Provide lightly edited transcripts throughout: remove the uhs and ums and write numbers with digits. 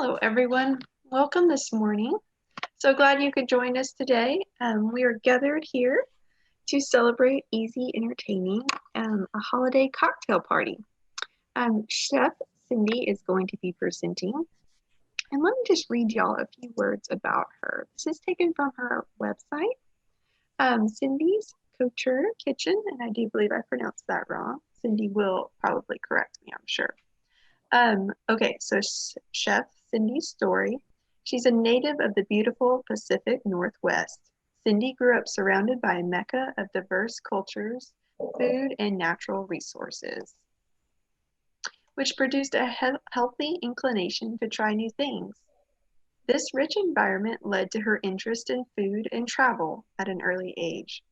Hello, everyone. Welcome this morning. So glad you could join us today. We are gathered here to celebrate easy entertaining, a holiday cocktail party. Chef Cindy is going to be presenting. And let me just read y'all a few words about her. This is taken from her website, Cindy's Couture Kitchen, and I do believe I pronounced that wrong. Cindy will probably correct me, I'm sure. Okay, so Chef Cindy's story. She's a native of the beautiful Pacific Northwest. Cindy grew up surrounded by a mecca of diverse cultures, food, and natural resources, which produced a healthy inclination to try new things. This rich environment led to her interest in food and travel at an early age.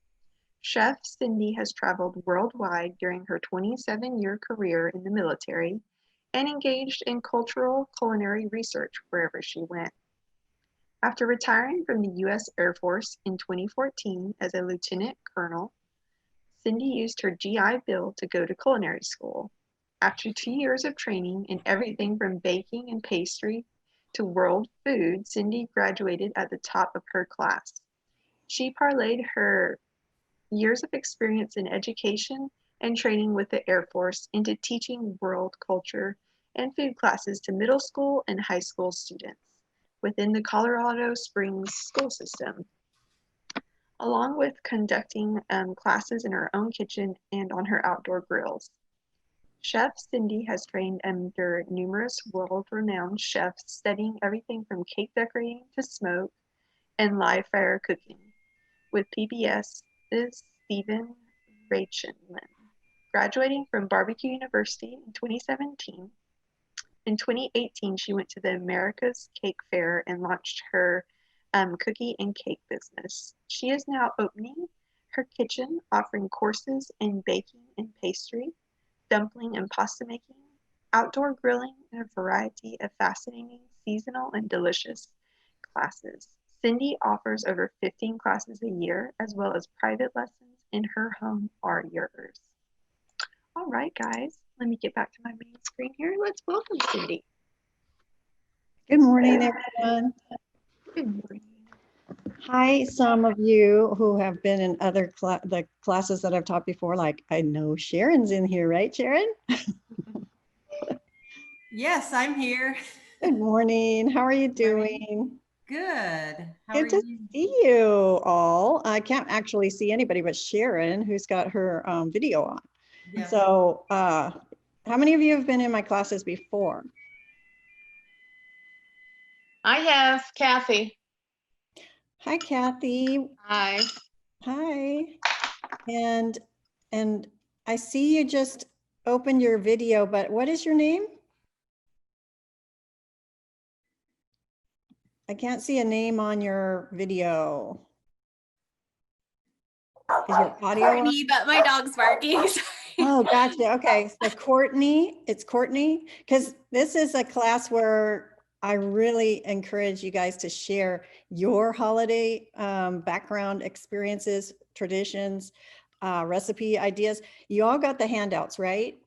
Chef Cindy has traveled worldwide during her 27-year career in the military and engaged in cultural culinary research wherever she went. After retiring from the U.S. Air Force in 2014 as a lieutenant colonel, Cindy used her GI Bill to go to culinary school. After 2 years of training in everything from baking and pastry to world food, Cindy graduated at the top of her class. She parlayed her years of experience in education and training with the Air Force into teaching world culture and food classes to middle school and high school students within the Colorado Springs school system, along with conducting classes in her own kitchen and on her outdoor grills. Chef Cindy has trained under numerous world-renowned chefs studying everything from cake decorating to smoke and live fire cooking, with PBS's Stephen Rachinman. Graduating from Barbecue University in 2017, in 2018, she went to the America's Cake Fair and launched her cookie and cake business. She is now opening her kitchen, offering courses in baking and pastry, dumpling and pasta making, outdoor grilling, and a variety of fascinating, seasonal, and delicious classes. Cindy offers over 15 classes a year, as well as private lessons in her home are yours. All right, guys, let me get back to my main screen here. Let's welcome Cindy. Good morning, everyone. Good morning. Hi, some of you who have been in other the classes that I've taught before, like I know Sharon's in here, right, Sharon? Yes, I'm here. Good morning. How are you doing? Good. How Good are to you? see you all. I can't actually see anybody but Sharon, who's got her video on. Yeah. So how many of you have been in my classes before? I have Kathy. Hi, Kathy. Hi. Hi. And I see you just opened your video, but what is your name? I can't see a name on your video. Is your audio Courtney, but my dog's barking. Sorry. Oh, gotcha. Okay. So Courtney, it's Courtney, because this is a class where I really encourage you guys to share your holiday background experiences, traditions, recipe ideas. You all got the handouts, right?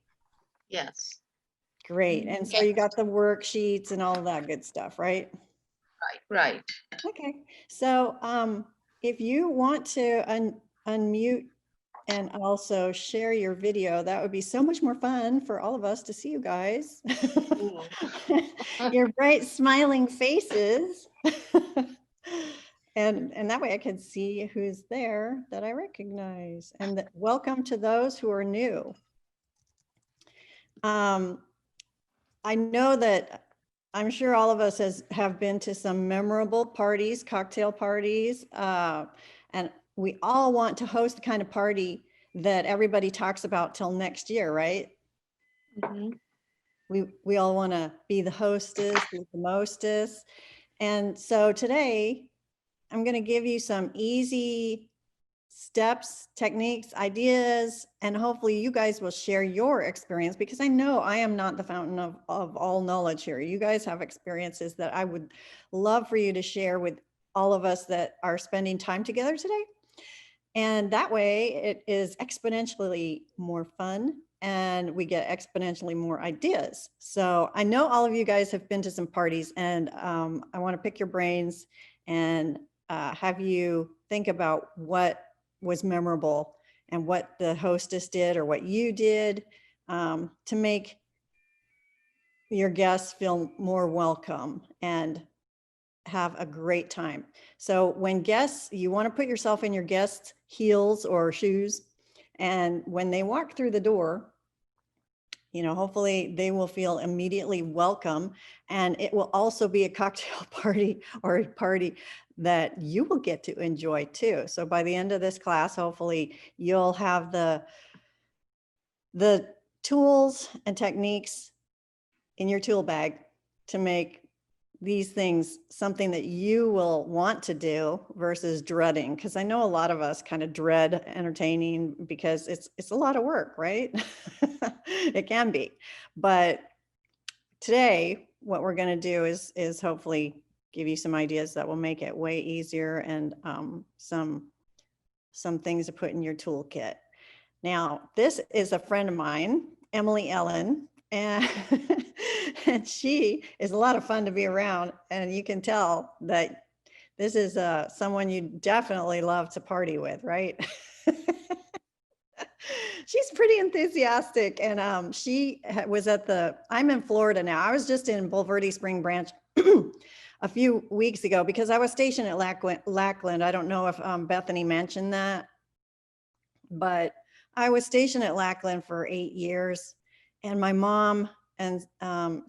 Yes. Great. And so you got the worksheets and all that good stuff, right? Right. Okay. So if you want to unmute and also share your video, that would be so much more fun for all of us to see you guys. Your bright smiling faces. And that way I can see who's there that I recognize. And welcome to those who are new. I know that I'm sure all of us have been to some memorable parties, cocktail parties, and we all want to host the kind of party that everybody talks about till next year, right? Mm-hmm. We all want to be the hostess, be the mostess. And so today, I'm going to give you some easy steps, techniques, ideas, and hopefully you guys will share your experience, because I know I am not the fountain of all knowledge here. You guys have experiences that I would love for you to share with all of us that are spending time together today. And that way it is exponentially more fun and we get exponentially more ideas. So I know all of you guys have been to some parties, and I want to pick your brains and have you think about what was memorable and what the hostess did or what you did to make your guests feel more welcome and have a great time. So when guests, you want to put yourself in your guests' heels or shoes, and when they walk through the door, you know, hopefully they will feel immediately welcome, and it will also be a cocktail party or a party that you will get to enjoy too. So by the end of this class, hopefully you'll have the tools and techniques in your tool bag to make these things something that you will want to do versus dreading. Because I know a lot of us kind of dread entertaining because it's a lot of work, right? It can be. But today, what we're going to do is hopefully give you some ideas that will make it way easier, and some things to put in your toolkit. Now, this is a friend of mine, Emily Ellen, and and she is a lot of fun to be around, and you can tell that this is someone you definitely love to party with, right? She's pretty enthusiastic, and she was at I'm in Florida now. I was just in Bulverde Spring Branch a few weeks ago because I was stationed at Lackland. I don't know if Bethany mentioned that, but I was stationed at Lackland for 8 years, and my mom, and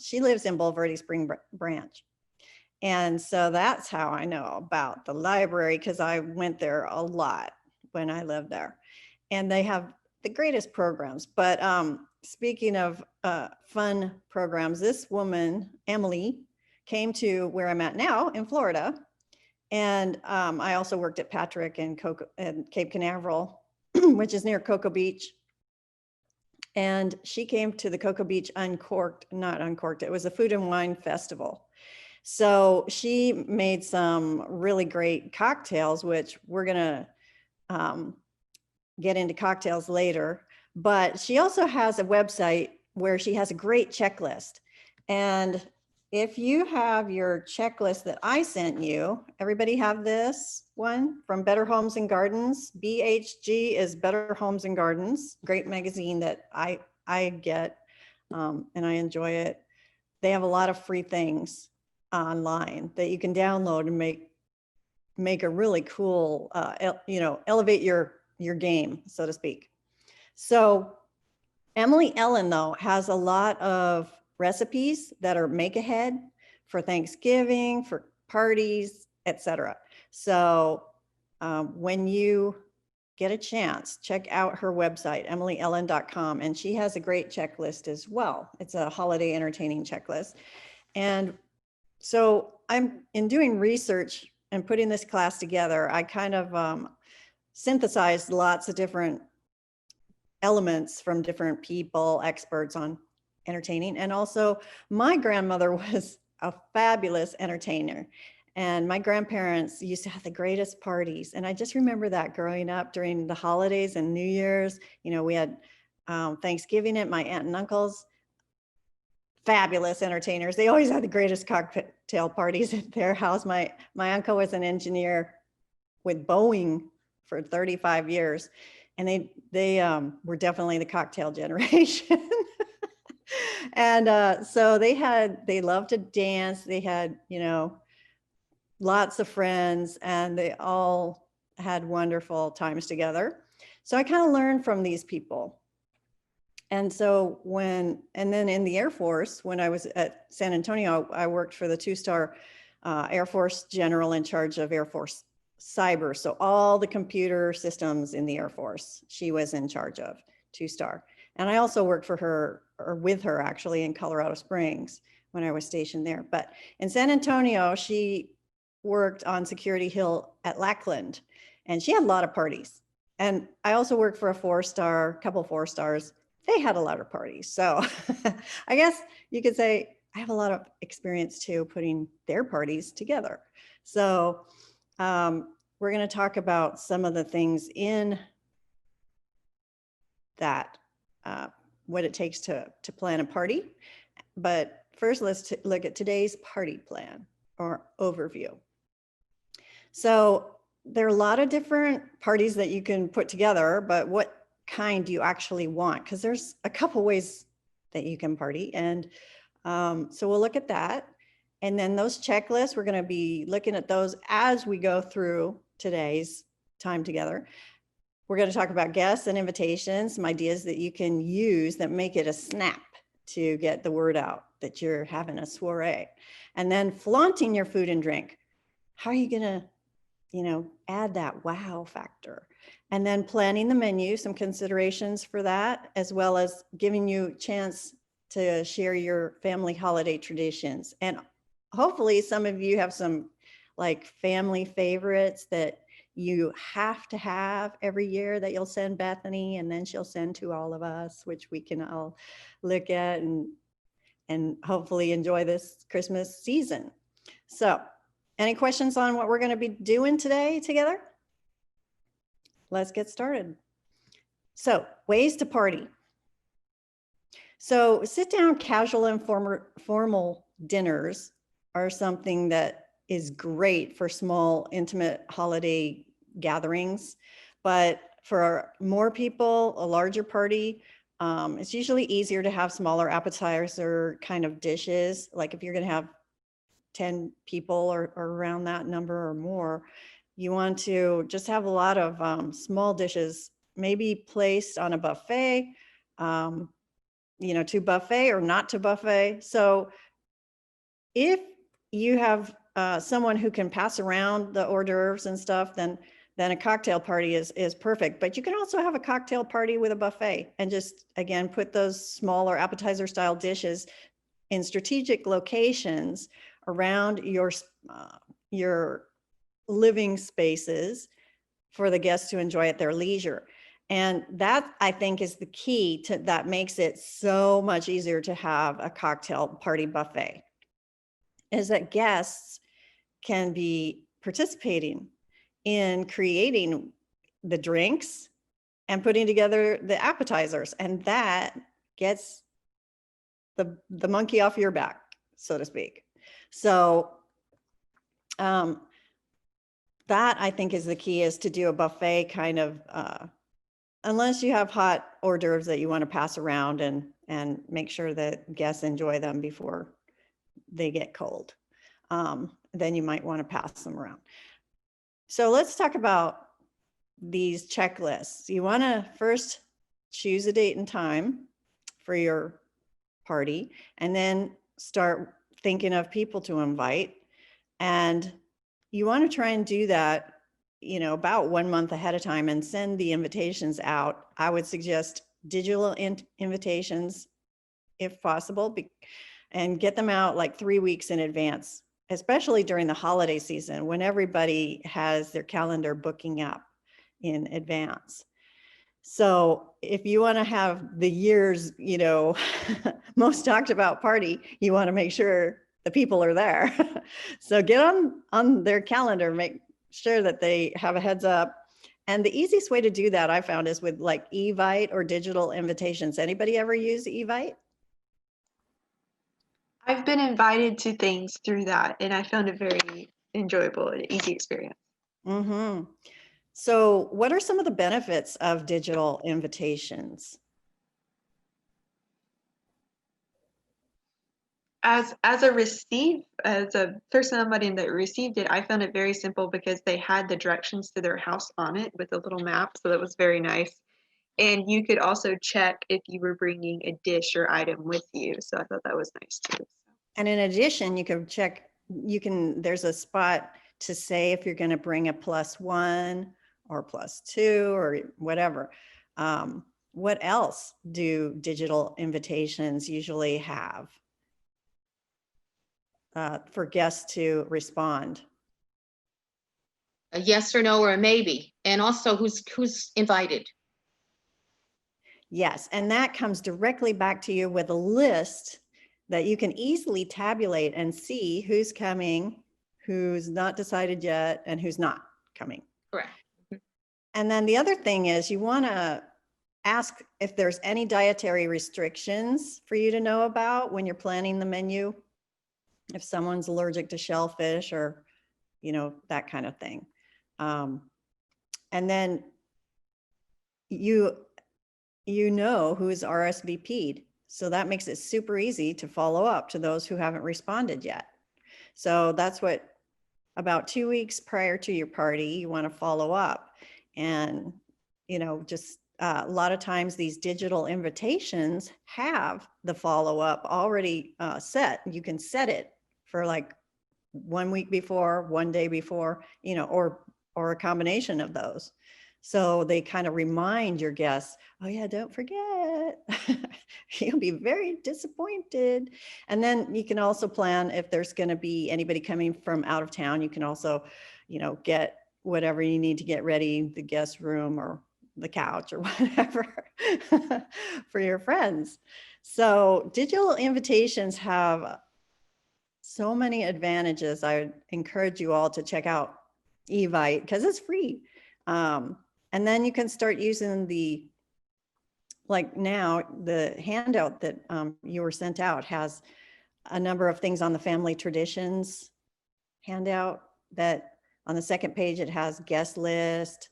she lives in Bulverde Spring Branch. And so that's how I know about the library, because I went there a lot when I lived there. And they have the greatest programs. But speaking of fun programs, this woman, Emily, came to where I'm at now in Florida. And I also worked at Patrick and Cape Canaveral, which is near Cocoa Beach. And she came to the Cocoa Beach not Uncorked, it was a food and wine festival. So she made some really great cocktails, which we're gonna get into cocktails later. But she also has a website where she has a great checklist. And if you have your checklist that I sent you, everybody have this one from Better Homes and Gardens. BHG is Better Homes and Gardens, great magazine that I get, and I enjoy it. They have a lot of free things online that you can download and make a really cool, elevate your game, so to speak. So Emily Ellen, though, has a lot of recipes that are make ahead for Thanksgiving, for parties, etc. So when you get a chance, check out her website, emilyellen.com, and she has a great checklist as well. It's a holiday entertaining checklist. And so in doing research and putting this class together, I kind of synthesized lots of different elements from different people, experts on entertaining. And also my grandmother was a fabulous entertainer. And my grandparents used to have the greatest parties. And I just remember that growing up during the holidays and New Year's. You know, we had Thanksgiving at my aunt and uncle's. Fabulous entertainers. They always had the greatest cocktail parties at their house. My uncle was an engineer with Boeing for 35 years. And they were definitely the cocktail generation. And so they loved to dance. They had, lots of friends, and they all had wonderful times together. So I kind of learned from these people. And so and then in the Air Force, when I was at San Antonio, I worked for the 2-star Air Force general in charge of Air Force cyber. So all the computer systems in the Air Force, she was in charge of, 2-star. And I also worked for her, or with her actually, in Colorado Springs when I was stationed there. But in San Antonio, she worked on Security Hill at Lackland, and she had a lot of parties. And I also worked for a 4-star, couple 4-stars. They had a lot of parties. So I guess you could say I have a lot of experience too, putting their parties together. So we're going to talk about some of the things in that what it takes to plan a party. But first, let's look at today's party plan or overview. So there are a lot of different parties that you can put together, but what kind do you actually want? Because there's a couple ways that you can party. And so we'll look at that. And then those checklists, we're going to be looking at those as we go through today's time together. We're going to talk about guests and invitations, some ideas that you can use that make it a snap to get the word out that you're having a soiree. And then flaunting your food and drink. How are you going to, add that wow factor? And then planning the menu, some considerations for that, as well as giving you a chance to share your family holiday traditions. And hopefully some of you have some like family favorites that you have to have every year that you'll send Bethany, and then she'll send to all of us, which we can all look at and hopefully enjoy this Christmas season. So any questions on what we're going to be doing today together? Let's get started. So ways to party. So sit down casual and formal dinners are something that is great for small, intimate holiday gatherings. But for more people, a larger party, it's usually easier to have smaller appetizer kind of dishes. Like if you're going to have 10 people or around that number or more, you want to just have a lot of small dishes, maybe placed on a buffet, to buffet or not to buffet. So if you have someone who can pass around the hors d'oeuvres and stuff, then a cocktail party is perfect. But you can also have a cocktail party with a buffet and just, again, put those smaller appetizer style dishes in strategic locations around your living spaces for the guests to enjoy at their leisure. And that, I think, is the key to that makes it so much easier to have a cocktail party buffet, is that guests can be participating in creating the drinks and putting together the appetizers. And that gets the monkey off your back, so to speak. So that, I think, is the key, is to do a buffet kind of, unless you have hot hors d'oeuvres that you want to pass around and make sure that guests enjoy them before they get cold. Then you might want to pass them around. So let's talk about these checklists. You want to first choose a date and time for your party, and then start thinking of people to invite. And you want to try and do that, about 1 month ahead of time and send the invitations out. I would suggest digital invitations if possible, and get them out like 3 weeks in advance, especially during the holiday season when everybody has their calendar booking up in advance. So if you want to have the year's, most talked about party, you want to make sure the people are there. So get on their calendar, make sure that they have a heads up. And the easiest way to do that, I found, is with like Evite or digital invitations. Anybody ever use Evite? I've been invited to things through that, and I found it very enjoyable and easy experience. Mm-hmm. So what are some of the benefits of digital invitations? As a person that received it, I found it very simple because they had the directions to their house on it with a little map, so that was very nice. And you could also check if you were bringing a dish or item with you, so I thought that was nice too. And in addition, you can check, there's a spot to say if you're going to bring a +1 or +2 or whatever. What else do digital invitations usually have for guests to respond? A yes or no or a maybe, and also who's invited. Yes, and that comes directly back to you with a list that you can easily tabulate and see who's coming, who's not decided yet, and who's not coming. Correct. And then the other thing is you want to ask if there's any dietary restrictions for you to know about when you're planning the menu. If someone's allergic to shellfish or, that kind of thing. And then you who's RSVP'd. So that makes it super easy to follow up to those who haven't responded yet. So that's what, about 2 weeks prior to your party, you want to follow up. And, just a lot of times these digital invitations have the follow-up already set. You can set it for like 1 week before, 1 day before, or a combination of those. So they kind of remind your guests, oh yeah, don't forget, you'll be very disappointed. And then you can also plan if there's going to be anybody coming from out of town, you can also, get whatever you need to get ready, the guest room or the couch or whatever for your friends. So digital invitations have so many advantages. I would encourage you all to check out Evite because it's free. And then you can start using like now, the handout that you were sent out has a number of things on the family traditions handout that on the second page, it has guest list,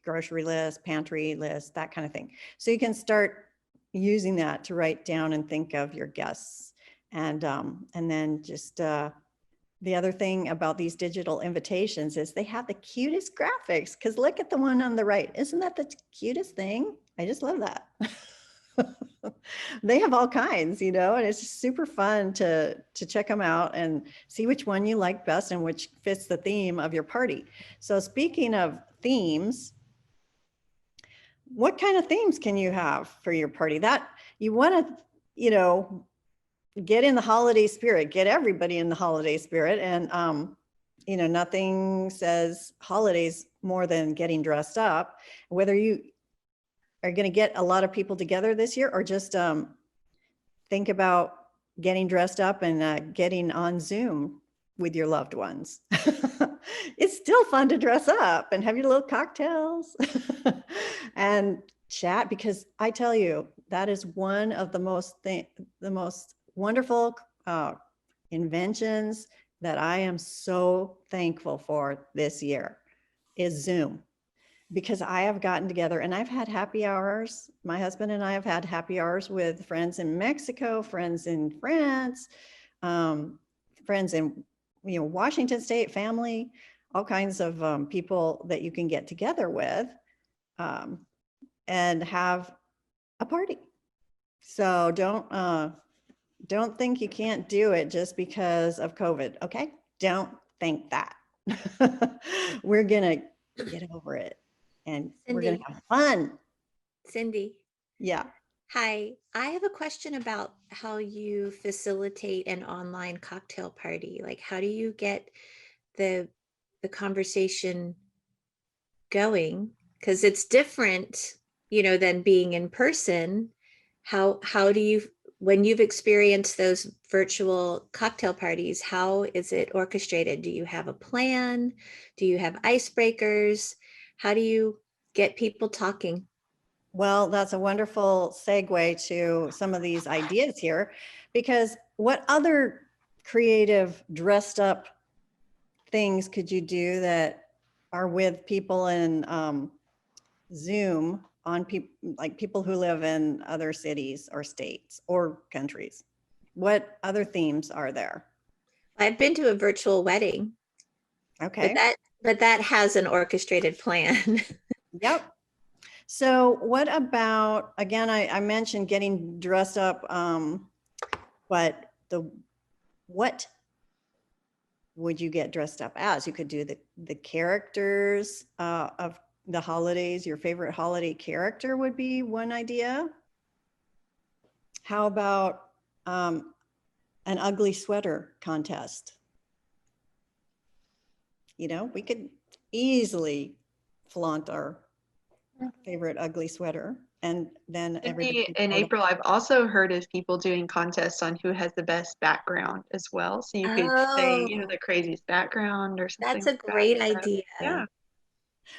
grocery list, pantry list, that kind of thing. So you can start using that to write down and think of your guests. And then just the other thing about these digital invitations is they have the cutest graphics, because look at the one on the right. Isn't that the cutest thing? I just love that. They have all kinds, and it's super fun to check them out and see which one you like best and which fits the theme of your party. So speaking of themes, what kind of themes can you have for your party? That you want to, get in the holiday spirit, get everybody in the holiday spirit. And, nothing says holidays more than getting dressed up. Whether you are going to get a lot of people together this year or just think about getting dressed up and getting on Zoom with your loved ones. It's still fun to dress up and have your little cocktails and chat, because I tell you, that is one of the most wonderful inventions that I am so thankful for this year is Zoom, because I have gotten together and I've had happy hours. My husband and I have had happy hours with friends in Mexico, friends in France, friends in Washington State, family, all kinds of people that you can get together with and have a party. So don't think you can't do it just because of COVID, okay? Don't think that. We're gonna get over it and we're gonna have fun. Cindy. Yeah. Hi, I have a question about how you facilitate an online cocktail party. Like, how do you get the conversation going? Because it's different, than being in person. How do you, when you've experienced those virtual cocktail parties, how is it orchestrated? Do you have a plan? Do you have icebreakers? How do you get people talking? Well, that's a wonderful segue to some of these ideas here, because what other creative dressed up things could you do that are with people in Zoom on people who live in other cities or states or countries? What other themes are there? I've been to a virtual wedding. Okay. But that has an orchestrated plan. Yep. So what about, again, I mentioned getting dressed up, but what would you get dressed up as? You could do the characters of the holidays. Your favorite holiday character would be one idea. How about an ugly sweater contest? We could easily flaunt our favorite ugly sweater, and then everybody In April, I've also heard of people doing contests on who has the best background as well. So you could say, the craziest background or something. That's a like great that. idea. Yeah.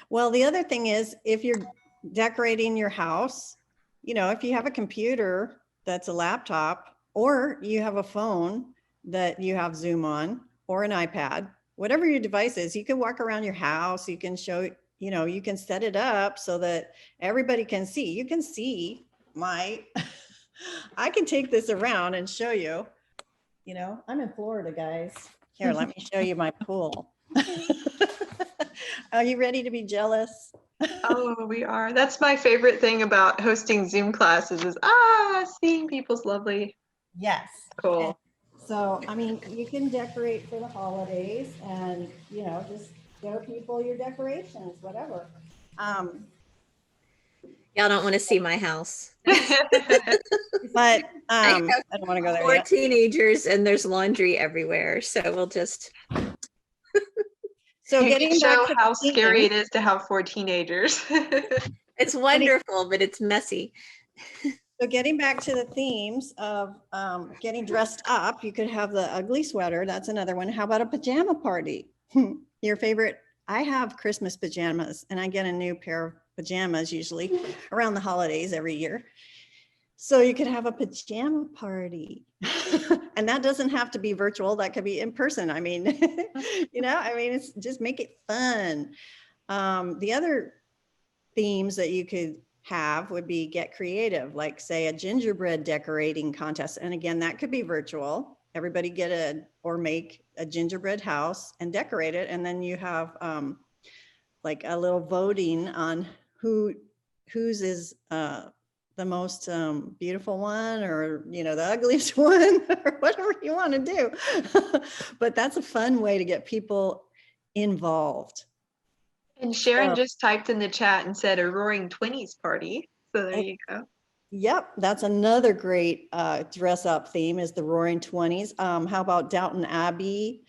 Well, the other thing is, if you're decorating your house, if you have a computer that's a laptop, or you have a phone that you have Zoom on, or an iPad, whatever your device is, you can walk around your house. You can show, you can set it up so that everybody can see. You can see I can take this around and show you, I'm in Florida, guys. Here, let me show you my pool. Are you ready to be jealous? Oh, we are. That's my favorite thing about hosting Zoom classes is seeing people's lovely. Yes. Cool. So, I mean, you can decorate for the holidays and, just show people your decorations, whatever. Y'all don't want to see my house. But I I have don't want to go there 4 yet. teenagers and there's laundry everywhere. So we'll just. So You getting can show back to how the scary theme, it is to have 4 teenagers. It's wonderful, but it's messy. So getting back to the themes of getting dressed up, you could have the ugly sweater. That's another one. How about a pajama party? Your favorite? I have Christmas pajamas, and I get a new pair of pajamas usually around the holidays every year. So you could have a pajama party. And that doesn't have to be virtual. That could be in person. I mean, it's just make it fun. The other themes that you could have would be get creative, like say a gingerbread decorating contest. And again, that could be virtual. Everybody or make a gingerbread house and decorate it. And then you have like a little voting on whose is the most beautiful one, or the ugliest one, or whatever you want to do. But that's a fun way to get people involved. And Sharon just typed in the chat and said a Roaring Twenties party. So there you go. Yep, that's another great dress up theme is the Roaring Twenties. How about Downton Abbey,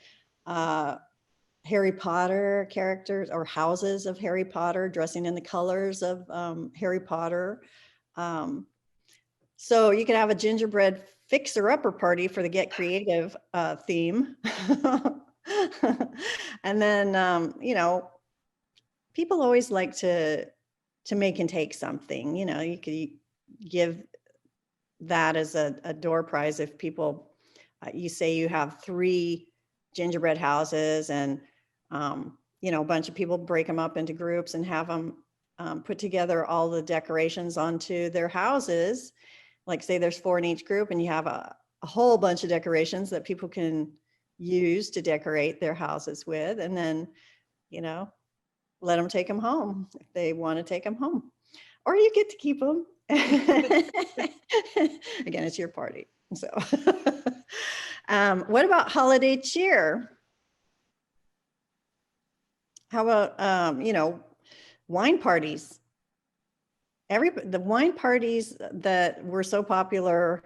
Harry Potter characters or houses of Harry Potter, dressing in the colors of Harry Potter. So you could have a gingerbread fixer-upper party for the Get Creative theme. And then, people always like to make and take something. You could give that as a door prize if people, you say you have 3 gingerbread houses and, a bunch of people break them up into groups and have them put together all the decorations onto their houses. Like say there's 4 in each group and you have a whole bunch of decorations that people can use to decorate their houses with. And then, let them take them home if they want to take them home, or you get to keep them. Again, it's your party. So what about holiday cheer? How about, wine parties? The wine parties that were so popular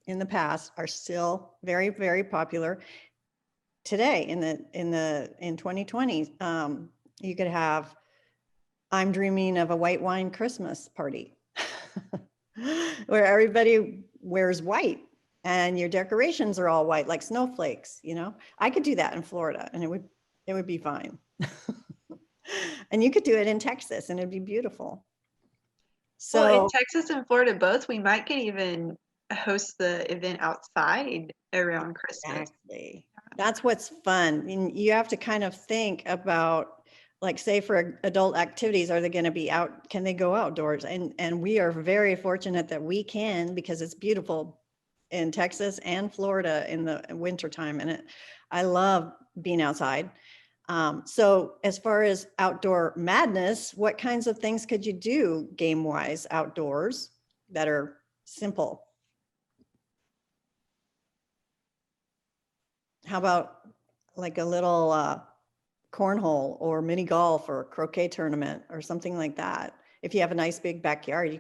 in the past are still very, very popular today in 2020. You could have I'm dreaming of a white wine Christmas party where everybody wears white and your decorations are all white like snowflakes. I could do that in Florida and it would be fine. And you could do it in Texas and it'd be beautiful. So well, in Texas and Florida both, we might could even host the event outside around Christmas. Exactly. That's what's fun. And you have to kind of think about, like, say for adult activities, are they going to be out? Can they go outdoors? And we are very fortunate that we can, because it's beautiful in Texas and Florida in the wintertime. And I love being outside. So as far as outdoor madness, what kinds of things could you do game-wise outdoors that are simple? How about like a little cornhole or mini golf or croquet tournament or something like that? If you have a nice big backyard, you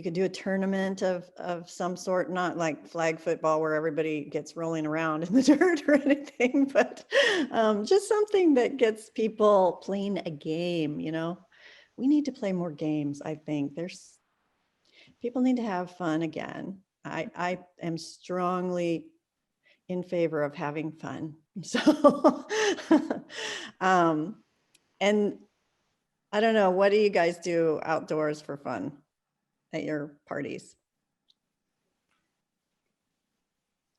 could do a tournament of some sort, not like flag football where everybody gets rolling around in the dirt or anything, but just something that gets people playing a game. We need to play more games. I think people need to have fun again. I am strongly in favor of having fun. So, and I don't know. What do you guys do outdoors for fun at your parties?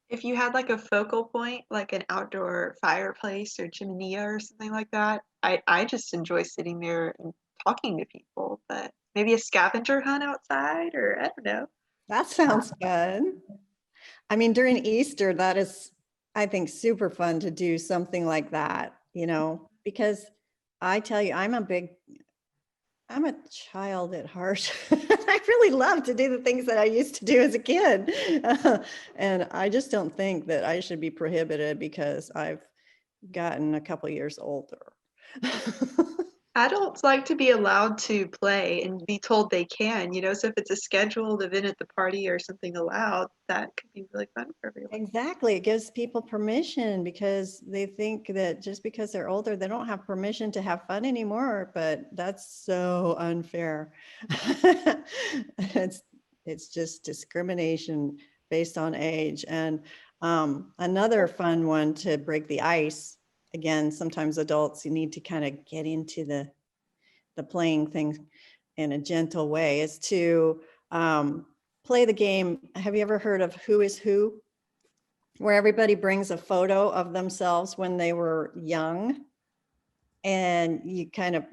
If you had like a focal point, like an outdoor fireplace or chimenea or something like that, I just enjoy sitting there and talking to people, but maybe a scavenger hunt outside, or I don't know. That sounds fun. I mean, during Easter, that is, I think, super fun to do something like that, because I tell you, I'm a child at heart. I really love to do the things that I used to do as a kid. And I just don't think that I should be prohibited because I've gotten a couple years older. Adults like to be allowed to play and be told they can, so if it's a scheduled event at the party or something allowed, that could be really fun for everyone. Exactly. It gives people permission because they think that just because they're older, they don't have permission to have fun anymore, but that's so unfair. It's just discrimination based on age. And another fun one to break the ice, again, sometimes adults, you need to kind of get into the playing thing in a gentle way, is to play the game. Have you ever heard of Who is Who? Where everybody brings a photo of themselves when they were young, and you kind of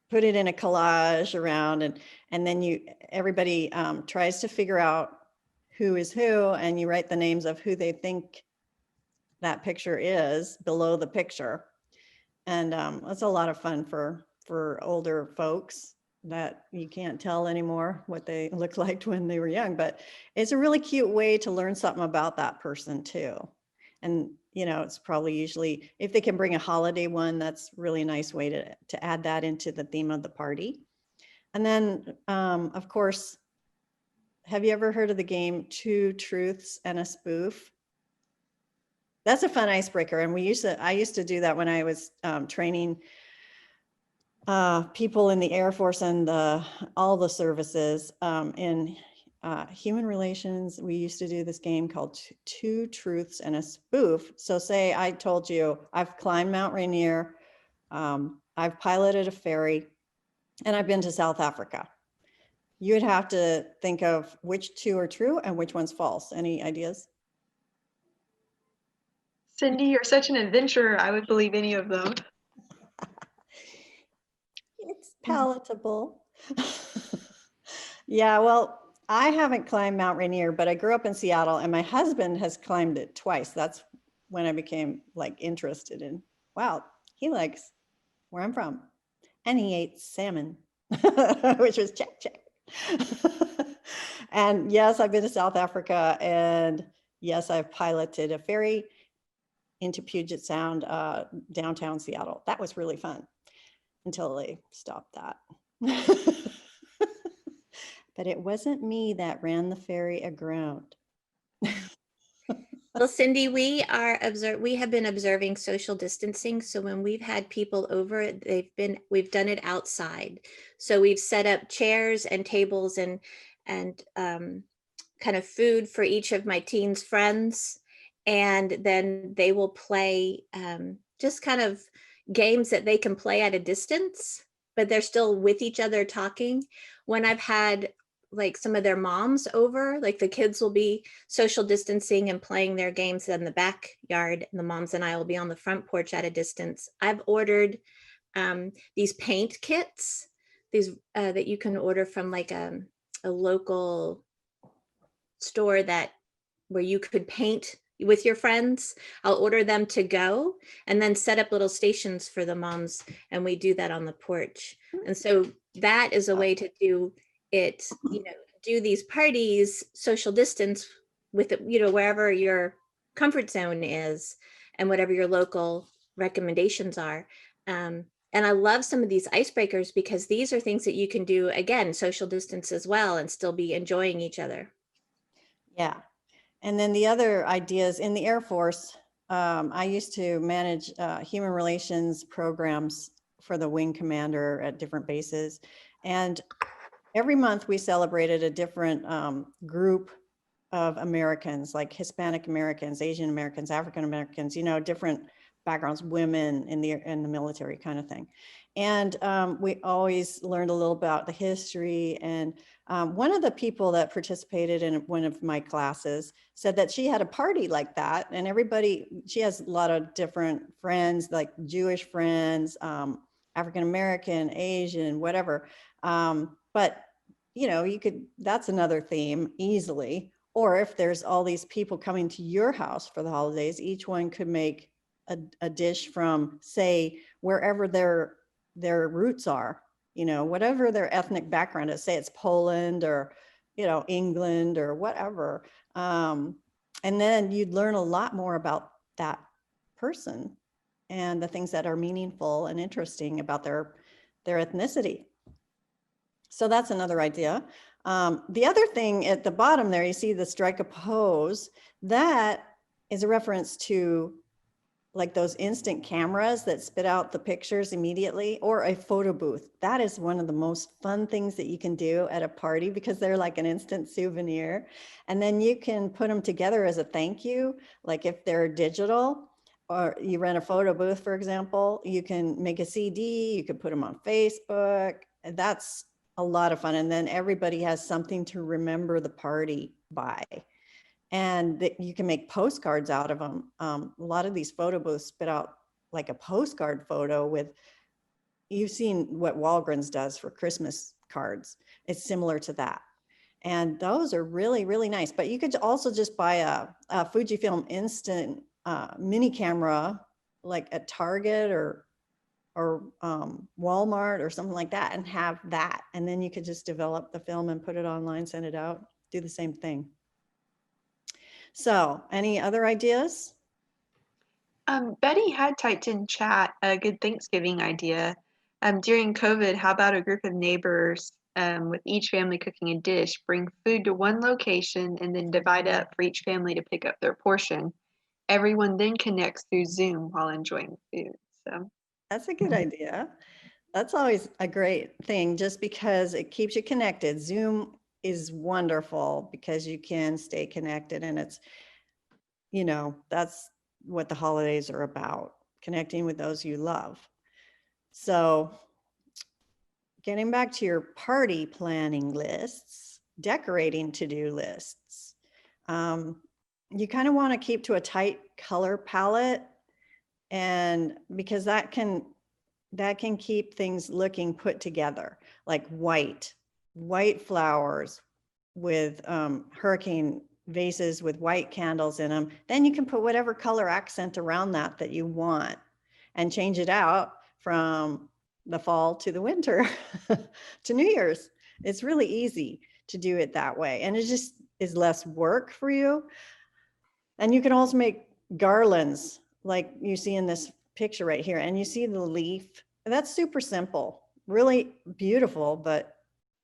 put it in a collage around, and then everybody tries to figure out who is who, and you write the names of who they think that picture is below the picture. And that's a lot of fun for older folks that you can't tell anymore what they looked like when they were young, but it's a really cute way to learn something about that person too. And it's probably usually, if they can bring a holiday one, that's really a nice way to add that into the theme of the party. And then of course, have you ever heard of the game Two Truths and a Spoof? That's a fun icebreaker. And I used to do that when I was training people in the Air Force and all the services in human relations. We used to do this game called Two Truths and a Spoof. So say I told you I've climbed Mount Rainier, I've piloted a ferry, and I've been to South Africa. You would have to think of which two are true and which one's false. Any ideas? Cindy, you're such an adventurer. I would believe any of them. It's palatable. Yeah, well, I haven't climbed Mount Rainier, but I grew up in Seattle and my husband has climbed it twice. That's when I became interested in, wow, he likes where I'm from. And he ate salmon, which was check. And yes, I've been to South Africa, and yes, I've piloted a ferry into Puget Sound, downtown Seattle. That was really fun until they stopped that. But it wasn't me that ran the ferry aground. Well, Cindy, we have been observing social distancing. So when we've had people over, we've done it outside. So we've set up chairs and tables and kind of food for each of my teens' friends. And then they will play just kind of games that they can play at a distance, but they're still with each other talking. When I've had some of their moms over, the kids will be social distancing and playing their games in the backyard, and the moms and I will be on the front porch at a distance. I've ordered these paint kits, that you can order from a local store where you could paint with your friends. I'll order them to go and then set up little stations for the moms, and we do that on the porch. And so that is a way to do it, do these parties social distance with it, wherever your comfort zone is and whatever your local recommendations are. And I love some of these icebreakers because these are things that you can do, again, social distance as well, and still be enjoying each other. Yeah. And then the other ideas in the Air Force, I used to manage human relations programs for the wing commander at different bases. And every month we celebrated a different group of Americans, like Hispanic Americans, Asian Americans, African Americans, different backgrounds, women in the military kind of thing. And we always learned a little about the history. And one of the people that participated in one of my classes said that she had a party like that, and she has a lot of different friends, like Jewish friends, African-American, Asian, whatever. But that's another theme easily. Or if there's all these people coming to your house for the holidays, each one could make a dish from, say, wherever their roots are, whatever their ethnic background is. Say it's Poland or, England or whatever. And then you'd learn a lot more about that person and the things that are meaningful and interesting about their ethnicity. So that's another idea. The other thing at the bottom there, you see the strike a pose. That is a reference to like those instant cameras that spit out the pictures immediately, or a photo booth. That is one of the most fun things that you can do at a party because they're like an instant souvenir. And then you can put them together as a thank you. Like if they're digital, or you rent a photo booth, for example, you can make a CD, you could put them on Facebook. That's a lot of fun. And then everybody has something to remember the party by. And that you can make postcards out of them. A lot of these photo booths spit out like a postcard photo with, you've seen what Walgreens does for Christmas cards. It's similar to that. And those are really, really nice. But you could also just buy a Fujifilm instant mini camera, like at Target or Walmart or something like that, and have that. And then you could just develop the film and put it online, send it out, do the same thing. So any other ideas? Betty had typed in chat a good Thanksgiving idea. During COVID, how about a group of neighbors with each family cooking a dish, bring food to one location and then divide up for each family to pick up their portion. Everyone then connects through Zoom while enjoying the food. So that's a good idea. That's always a great thing just because it keeps you connected. Zoom is wonderful because you can stay connected, and it's, that's what the holidays are about, connecting with those you love. So getting back to your party planning lists, decorating to-do lists, you kind of want to keep to a tight color palette, and because that can keep things looking put together, like white flowers with hurricane vases with white candles in them. Then you can put whatever color accent around that you want and change it out from the fall to the winter to New Year's. It's really easy to do it that way. And it just is less work for you. And you can also make garlands like you see in this picture right here. And you see the leaf. That's super simple, really beautiful, but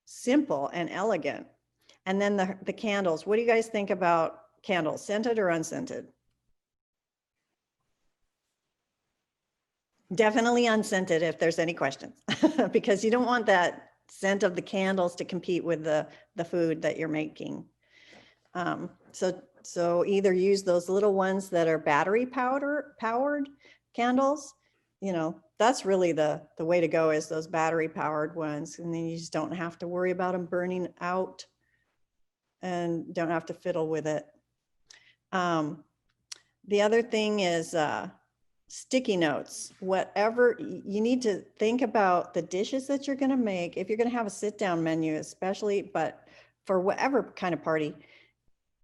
simple and elegant. And then the candles. What do you guys think about candles, scented or unscented? Definitely unscented if there's any questions, because you don't want that scent of the candles to compete with the food that you're making. So either use those little ones that are battery powered candles. That's really the way to go, is those battery powered ones. And then you just don't have to worry about them burning out and don't have to fiddle with it. The other thing is sticky notes. Whatever, you need to think about the dishes that you're going to make. If you're going to have a sit down menu, especially, but for whatever kind of party,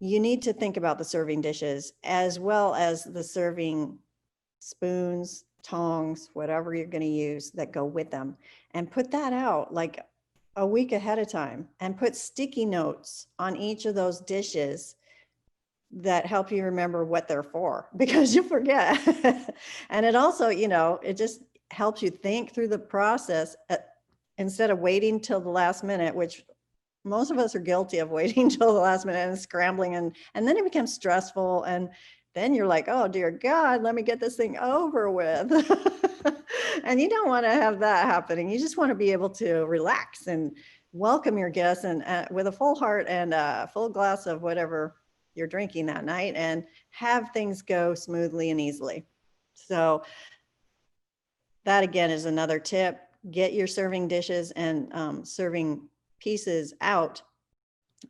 you need to think about the serving dishes as well as the serving spoons, tongs, whatever you're going to use that go with them, and put that out like a week ahead of time, and put sticky notes on each of those dishes that help you remember what they're for, because you forget. And it also, it just helps you think through the process instead of waiting till the last minute, which most of us are guilty of waiting till the last minute and scrambling, and then it becomes stressful, and then you're like, oh dear God, let me get this thing over with. And you don't want to have that happening. You just want to be able to relax and welcome your guests and with a full heart and a full glass of whatever you're drinking that night, and have things go smoothly and easily. So that again is another tip. Get your serving dishes and serving pieces out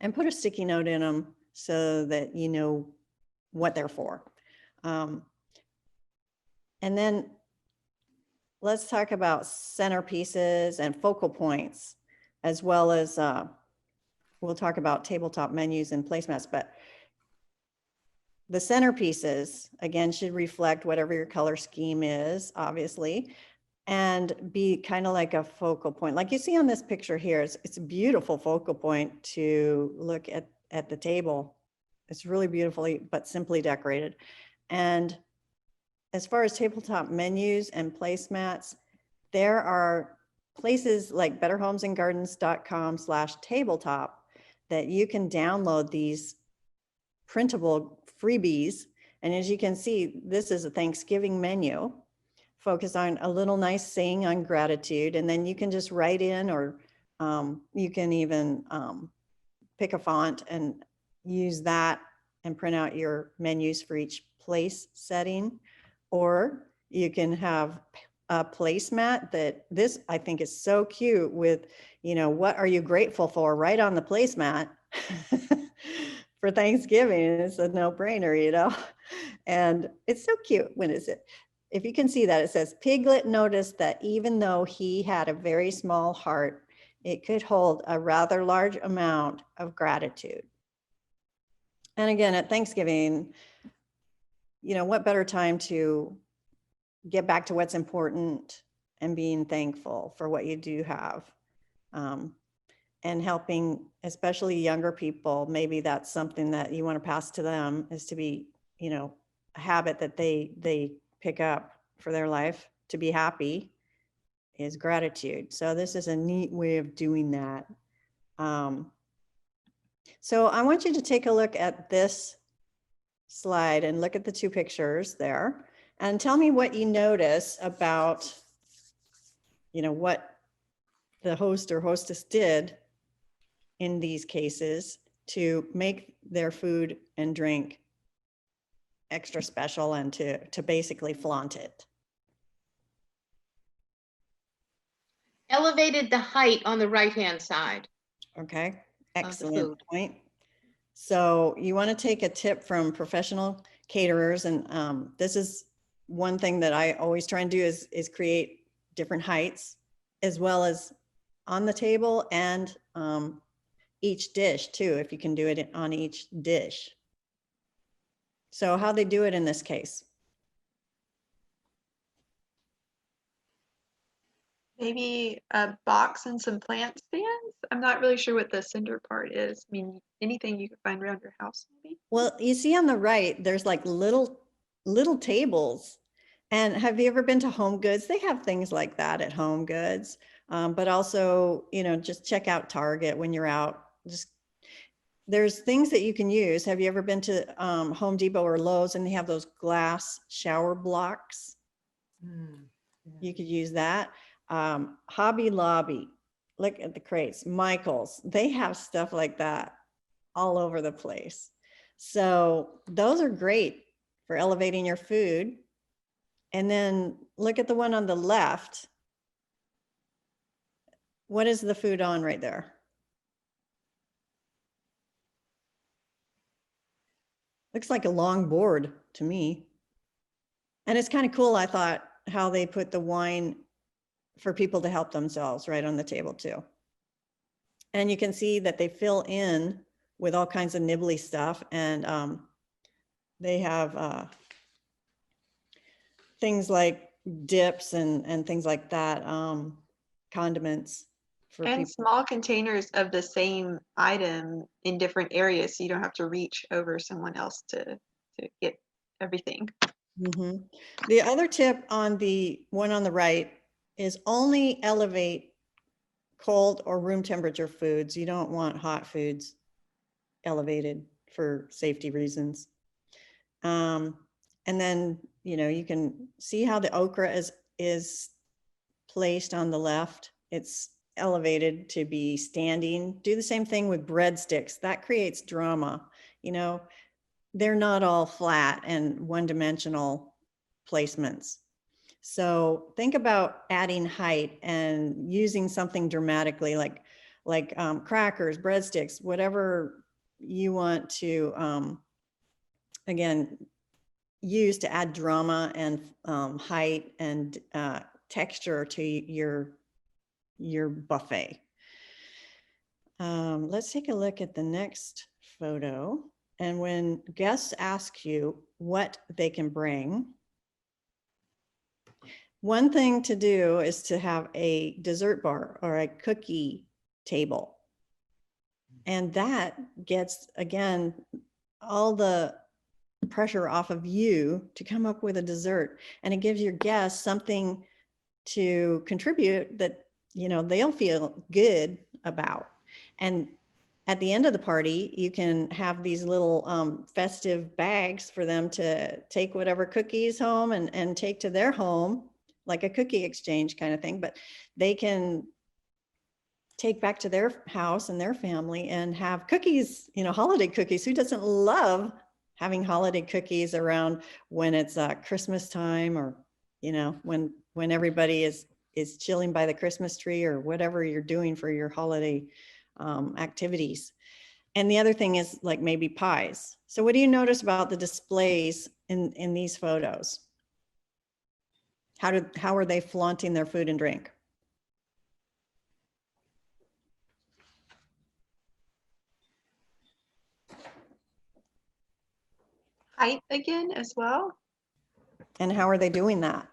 and put a sticky note in them so that you know what they're for. And then let's talk about centerpieces and focal points, as well as we'll talk about tabletop menus and placemats. But the centerpieces, again, should reflect whatever your color scheme is, obviously, and be kind of like a focal point. Like you see on this picture here, it's a beautiful focal point to look at the table. It's really beautifully, but simply decorated. And as far as tabletop menus and placemats, there are places like betterhomesandgardens.com/tabletop that you can download these printable freebies. And as you can see, this is a Thanksgiving menu. Focus on a little nice saying on gratitude. And then you can just write in, or you can even pick a font and use that and print out your menus for each place setting. Or you can have a placemat that this, I think, is so cute with, you know, what are you grateful for right on the placemat for Thanksgiving. It's a no-brainer, you know, and it's so cute. When is it? If you can see that, it says, Piglet noticed that even though he had a very small heart, it could hold a rather large amount of gratitude. And again, at Thanksgiving, you know, what better time to get back to what's important and being thankful for what you do have, and helping, especially younger people. Maybe that's something that you want to pass to them, is to be, you know, a habit that they pick up for their life to be happy, is gratitude. So this is a neat way of doing that. So I want you to take a look at this slide and look at the two pictures there and tell me what you notice about, you know, what the host or hostess did in these cases to make their food and drink extra special and to basically flaunt it. Elevated the height on the right-hand side. Okay, the excellent food. point. So you want to take a tip from professional caterers, and this is one thing that I always try and do is create different heights, as well as on the table and each dish too, if you can do it on each dish. So how they do it in this case? Maybe a box and some plant stands. I'm not really sure what the center part is. I mean, anything you could find around your house, maybe. Well, you see on the right, there's like little tables. And have you ever been to Home Goods? They have things like that at Home Goods. But also, you know, just check out Target when you're out. Just there's things that you can use. Have you ever been to Home Depot or Lowe's, and they have those glass shower blocks? You could use that. Hobby Lobby, look at the crates. Michael's, they have stuff like that all over the place. So those are great for elevating your food. And then look at the one on the left. What is the food on right there? Looks like a long board to me. And it's kind of cool, I thought, how they put the wine for people to help themselves right on the table too. And you can see that they fill in with all kinds of nibbly stuff, and they have things like dips and things like that, condiments for And people. small containers of the same item in different areas, so you don't have to reach over someone else to get everything. Mhm. The other tip on the one on the right is only elevate cold or room temperature foods. You don't want hot foods elevated for safety reasons. And then, you know, you can see how the okra is placed on the left. It's elevated to be standing. Do the same thing with breadsticks. That creates drama. You know, they're not all flat and one-dimensional placements. So think about adding height and using something dramatically like crackers, breadsticks, whatever you want to, again, use to add drama and height and texture to your buffet. Let's take a look at the next photo. And when guests ask you what they can bring, one thing to do is to have a dessert bar or a cookie table. And that gets, again, all the pressure off of you to come up with a dessert. And it gives your guests something to contribute that, you know, they'll feel good about. And at the end of the party, you can have these little festive bags for them to take whatever cookies home and take to their home, like a cookie exchange kind of thing, but they can take back to their house and their family and have cookies, you know, holiday cookies. Who doesn't love having holiday cookies around when it's Christmas time, or, you know, when everybody is chilling by the Christmas tree, or whatever you're doing for your holiday activities. And the other thing is like maybe pies. So what do you notice about the displays in these photos? How are they flaunting their food and drink? Height again as well. And how are they doing that?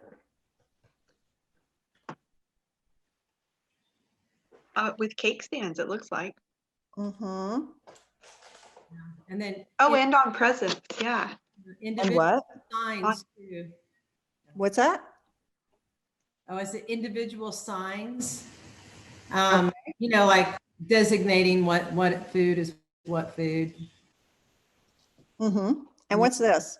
With cake stands, it looks like. Mm-hmm. And then. Oh, and on presents, yeah. And Individual what? signs too. What's that? Oh, is it individual signs? You know, like designating what food is what food. Mm-hmm. And what's this?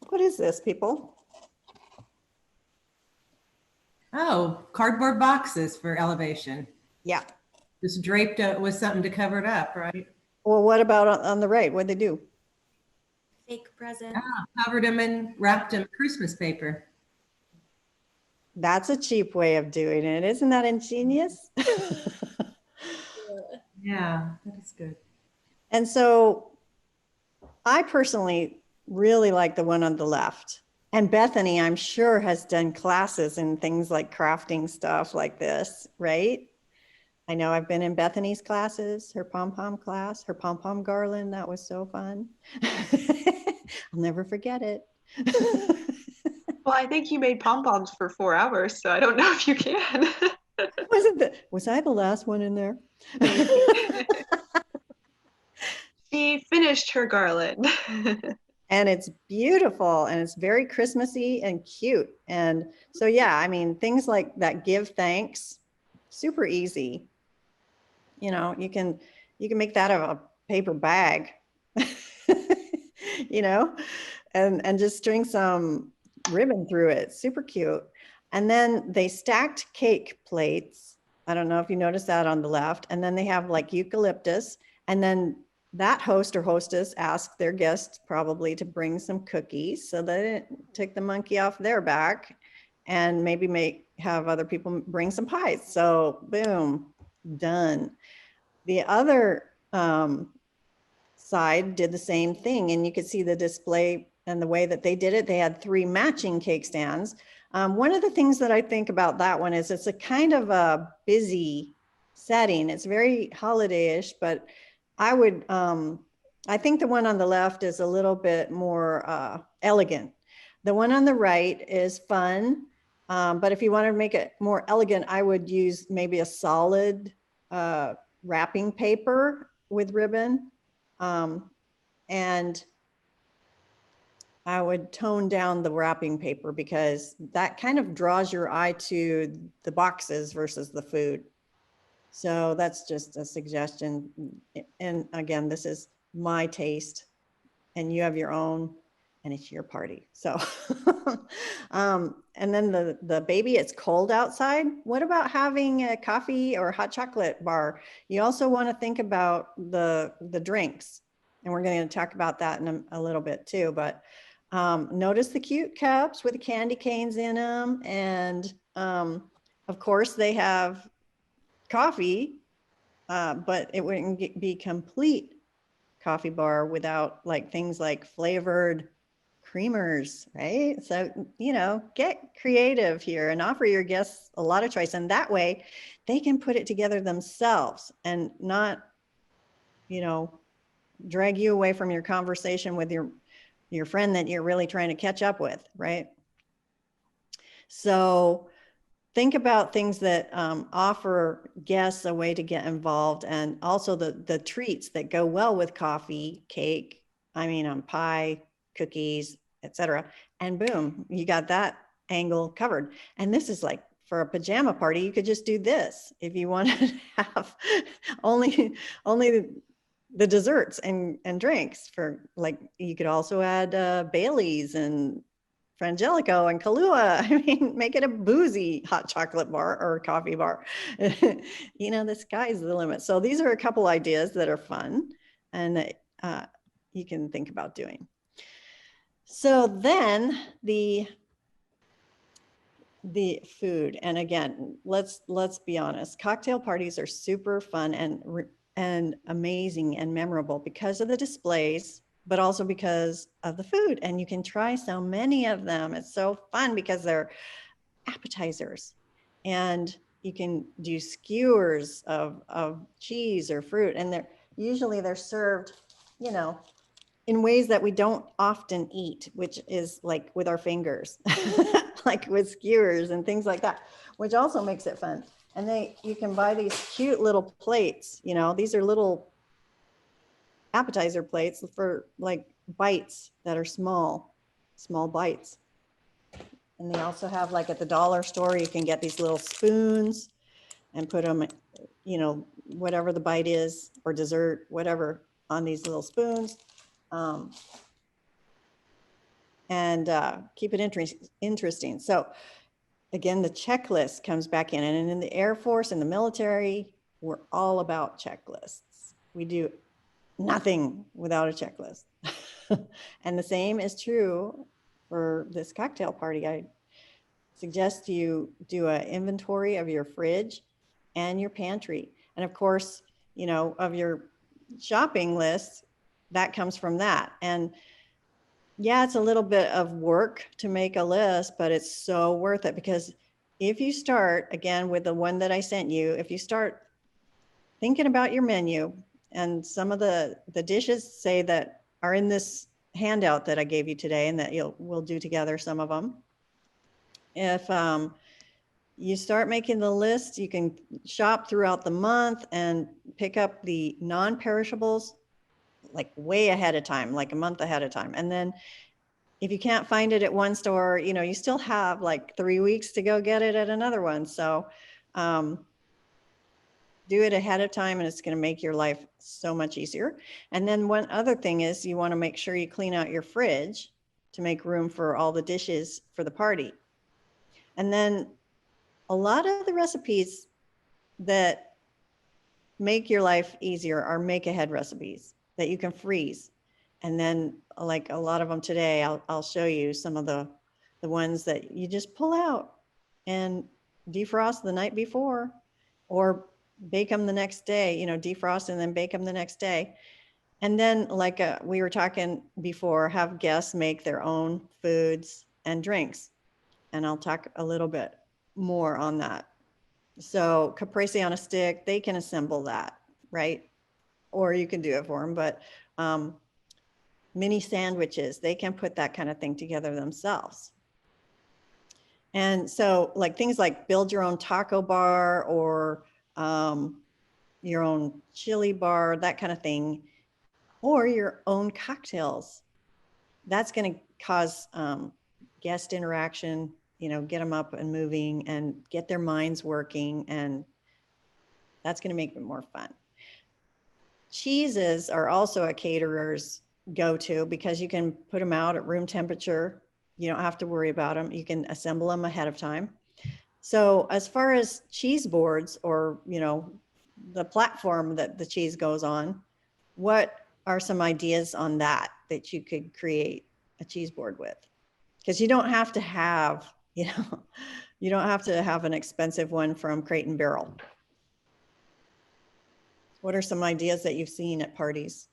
What is this, people? Oh, cardboard boxes for elevation. Yeah. Just draped with something to cover it up, right? Well, what about on the right? What'd they do? Fake present. Covered them and wrapped them in Christmas paper. That's a cheap way of doing it. Isn't that ingenious? Yeah, that is good. And so I personally really like the one on the left. And Bethany, I'm sure, has done classes in things like crafting stuff like this, right? I know I've been in Bethany's classes, her pom-pom class, her pom-pom garland. That was so fun. I'll never forget it. Well, I think you made pom-poms for 4 hours, so I don't know if you can. Was I the last one in there? She finished her garland. And it's beautiful and it's very Christmassy and cute. And so, yeah, I mean, things like that give thanks, super easy. You know, you can make that of a paper bag, you know, and just string some ribbon through it. Super cute. And then they stacked cake plates. I don't know if you noticed that on the left. And then they have like eucalyptus. And then that host or hostess asked their guests probably to bring some cookies, so they didn't take the monkey off their back, and maybe have other people bring some pies. So boom, done. The other side did the same thing, and you could see the display and the way that they did it. They had 3 matching cake stands. One of the things that I think about that one is it's a kind of a busy setting. It's very holiday-ish, but I think the one on the left is a little bit more elegant. The one on the right is fun, but if you want to make it more elegant, I would use maybe a solid wrapping paper with ribbon. And I would tone down the wrapping paper because that kind of draws your eye to the boxes versus the food. So that's just a suggestion. And again, this is my taste and you have your own and it's your party. So, and then the baby, it's cold outside. What about having a coffee or hot chocolate bar? You also want to think about the drinks. And we're going to talk about that in a little bit too, but notice the cute cups with the candy canes in them. And of course they have coffee, but it wouldn't be complete coffee bar without like things like flavored creamers, right? So, you know, get creative here and offer your guests a lot of choice. And that way they can put it together themselves and not, you know, drag you away from your conversation with your friend that you're really trying to catch up with, right? So think about things that offer guests a way to get involved, and also the treats that go well with coffee, cake, pie, cookies, etc. And boom, you got that angle covered. And this is like for a pajama party, you could just do this if you want to have only the desserts and drinks. For like, you could also add Bailey's and Frangelico and Kahlua. I mean, make it a boozy hot chocolate bar or coffee bar. You know, the sky's the limit. So these are a couple ideas that are fun and you can think about doing. So then the food, and again, let's be honest, cocktail parties are super fun and amazing and memorable because of the displays, but also because of the food. And you can try so many of them. It's so fun because they're appetizers, and you can do skewers of cheese or fruit, and they're served, you know, in ways that we don't often eat, which is like with our fingers, like with skewers and things like that, which also makes it fun. And you can buy these cute little plates, you know, these are little appetizer plates for like bites that are small bites. And they also have, like at the dollar store, you can get these little spoons and put them, you know, whatever the bite is or dessert, whatever, on these little spoons. And keep it interesting. So again, the checklist comes back in, and in the Air Force and the military, we're all about checklists. We do nothing without a checklist. And the same is true for this cocktail party. I suggest you do an inventory of your fridge and your pantry. And of course, you know, of your shopping list, that comes from that. And yeah, it's a little bit of work to make a list, but it's so worth it, because if you start, again, with the one that I sent you, if you start thinking about your menu, and some of the dishes say that are in this handout that I gave you today, and that we'll do together some of them. If you start making the list, you can shop throughout the month and pick up the non-perishables like way ahead of time, like a month ahead of time. And then if you can't find it at one store, you know, you still have like 3 weeks to go get it at another one. So do it ahead of time, and it's going to make your life so much easier. And then one other thing is, you want to make sure you clean out your fridge to make room for all the dishes for the party. And then a lot of the recipes that make your life easier are make ahead recipes that you can freeze. And then, like a lot of them today, I'll show you some of the ones that you just pull out and defrost the night before, or bake them the next day, you know, defrost and then bake them the next day. And then, like we were talking before, have guests make their own foods and drinks. And I'll talk a little bit more on that. So caprese on a stick, they can assemble that, right? Or you can do it for them, but mini sandwiches, they can put that kind of thing together themselves. And so like things like build your own taco bar, or your own chili bar, that kind of thing, or your own cocktails. That's going to cause guest interaction, you know, get them up and moving and get their minds working, and that's going to make it more fun. Cheeses are also a caterer's go-to, because you can put them out at room temperature. You don't have to worry about them. You can assemble them ahead of time. So as far as cheese boards, or, you know, the platform that the cheese goes on, what are some ideas on that you could create a cheese board with. Because you don't have to have, you don't have to have an expensive one from Crate and Barrel. What are some ideas that you've seen at parties?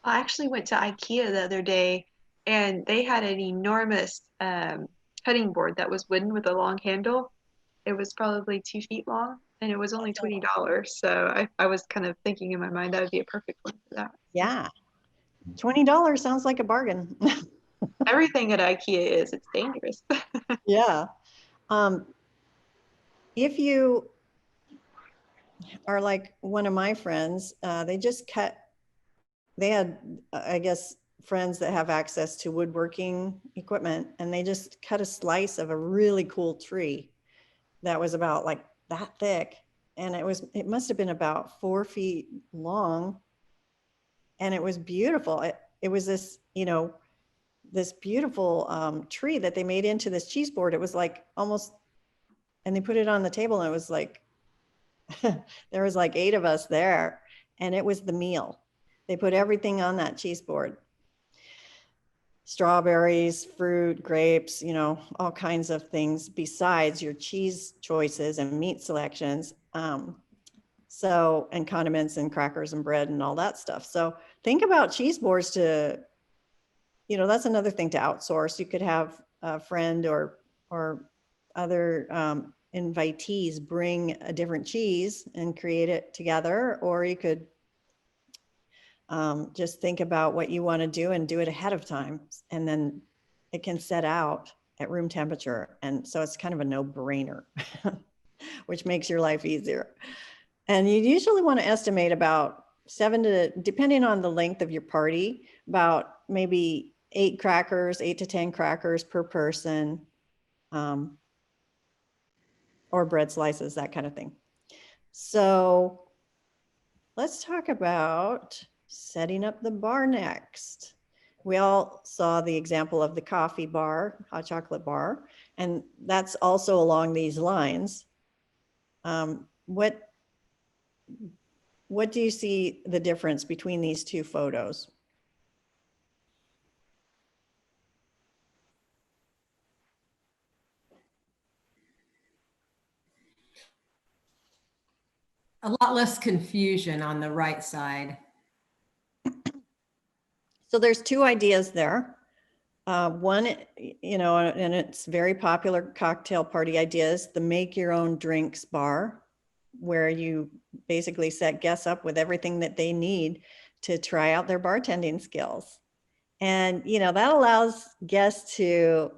I actually went to IKEA the other day and they had an enormous cutting board that was wooden with a long handle. It was probably 2 feet long and it was only $20. So I was kind of thinking in my mind that would be a perfect one for that. Yeah, $20 sounds like a bargain. Everything at IKEA is, it's dangerous. Yeah. If you are like one of my friends, they had, I guess, friends that have access to woodworking equipment, and they just cut a slice of a really cool tree that was about like that thick. And it must have been about 4 feet long. And it was beautiful. It was this, this beautiful tree that they made into this cheese board. It was like almost, and they put it on the table and it was like, there was like 8 of us there, and it was the meal. They put everything on that cheese board. Strawberries, fruit, grapes, all kinds of things besides your cheese choices and meat selections. And condiments and crackers and bread and all that stuff. So think about cheese boards that's another thing to outsource. You could have a friend or other invitees bring a different cheese and create it together, or you could just think about what you want to do and do it ahead of time, and then it can set out at room temperature. And so it's kind of a no-brainer, which makes your life easier. And you usually want to estimate about depending on the length of your party, about maybe 8 to 10 crackers per person, or bread slices, that kind of thing. So let's talk about setting up the bar next. We all saw the example of the coffee bar, hot chocolate bar, and that's also along these lines. What do you see the difference between these 2 photos? A lot less confusion on the right side. So there's 2 ideas there. One, and it's very popular cocktail party ideas, the make your own drinks bar, where you basically set guests up with everything that they need to try out their bartending skills. And, that allows guests to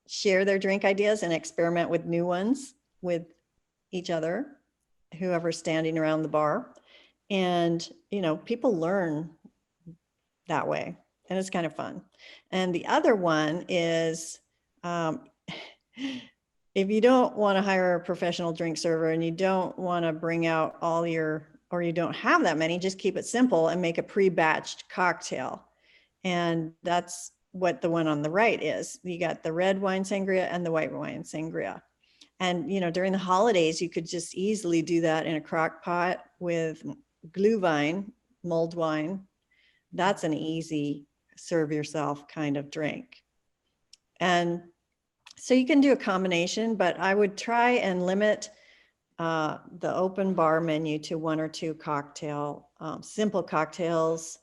share their drink ideas and experiment with new ones with each other, whoever's standing around the bar. And, people learn that way, and it's kind of fun. And the other one is, if you don't want to hire a professional drink server and you don't want to bring out or you don't have that many, just keep it simple and make a pre-batched cocktail. And that's what the one on the right is. You got the red wine sangria and the white wine sangria. And, during the holidays, you could just easily do that in a crock pot with glühwein, mulled wine. That's an easy serve yourself kind of drink. And so you can do a combination, but I would try and limit the open bar menu to 1 or 2 simple cocktails.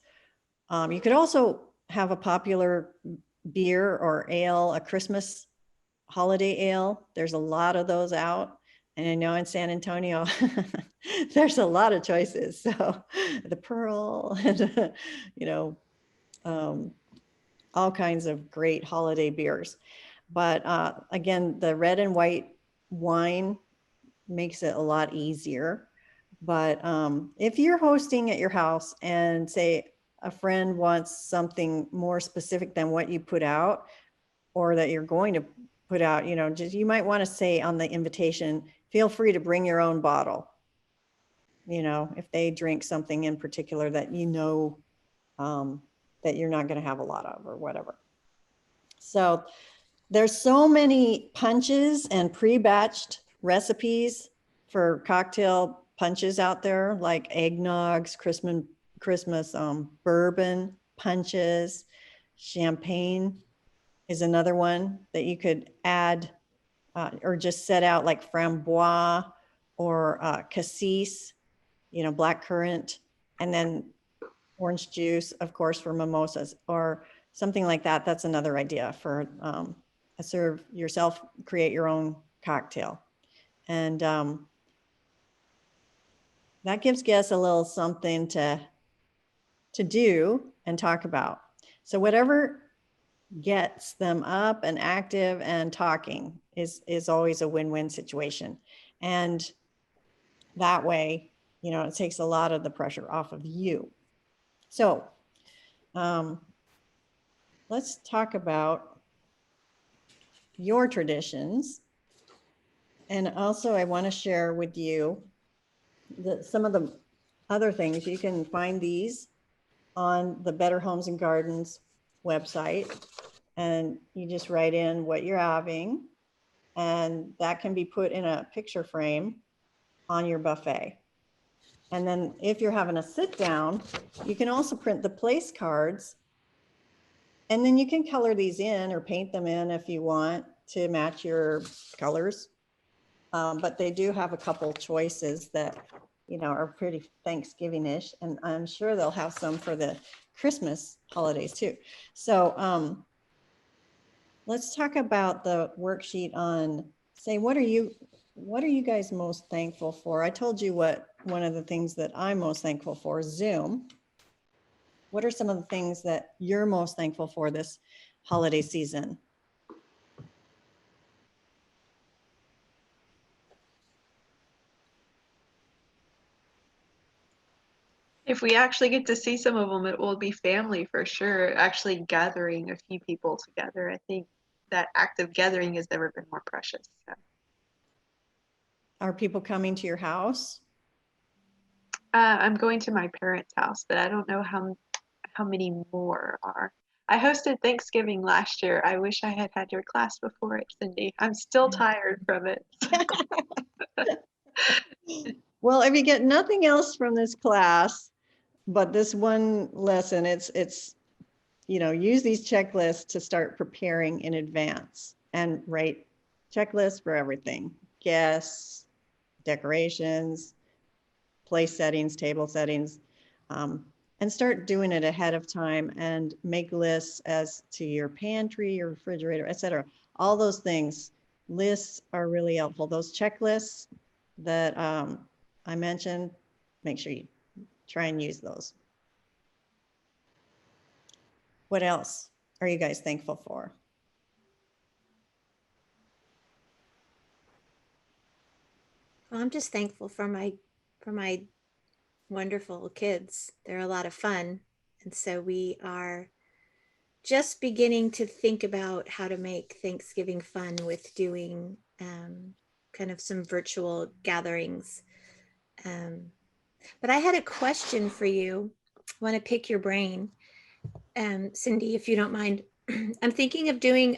You could also have a popular beer or ale, a Christmas holiday ale. There's a lot of those out. And I know in San Antonio, there's a lot of choices. So the Pearl, and, all kinds of great holiday beers. But again, the red and white wine makes it a lot easier. But if you're hosting at your house and say a friend wants something more specific than what you put out, or that you're going to put out, you might want to say on the invitation, feel free to bring your own bottle. If they drink something in particular that that you're not going to have a lot of or whatever. So there's so many punches and pre-batched recipes for cocktail punches out there, like eggnogs, Christmas bourbon punches, champagne is another one that you could add or just set out, like framboise or cassis, black currant, and then orange juice, of course, for mimosas or something like that. That's another idea for serve yourself, create your own cocktail. And that gives guests a little something to do and talk about. So whatever gets them up and active and talking is always a win-win situation. And that way, it takes a lot of the pressure off of you. So let's talk about your traditions. And also I want to share with you some of the other things. You can find these on the Better Homes and Gardens website, and you just write in what you're having, and that can be put in a picture frame on your buffet. And then if you're having a sit down, you can also print the place cards, and then you can color these in or paint them in if you want to match your colors. But they do have a couple choices that are pretty Thanksgiving-ish, and I'm sure they'll have some for the Christmas holidays too. So let's talk about the worksheet on, say, what are you guys most thankful for? I told you what one of the things that I'm most thankful for is Zoom. What are some of the things that you're most thankful for this holiday season? If we actually get to see some of them, it will be family for sure. Actually gathering a few people together. I think that act of gathering has never been more precious. So. Are people coming to your house? I'm going to my parents' house, but I don't know how many more are. I hosted Thanksgiving last year. I wish I had had your class before it, Cindy. I'm still tired from it. Well, if you get nothing else from this class, but this one lesson, it's use these checklists to start preparing in advance and write checklists for everything: guests, decorations, place settings, table settings, and start doing it ahead of time, and make lists as to your pantry, your refrigerator, etc. All those things. Lists are really helpful. Those checklists that I mentioned, make sure you try and use those. What else are you guys thankful for? Well, I'm just thankful for my wonderful kids. They're a lot of fun. And so we are just beginning to think about how to make Thanksgiving fun with doing kind of some virtual gatherings. But I had a question for you. I want to pick your brain. Cindy, if you don't mind. I'm thinking of doing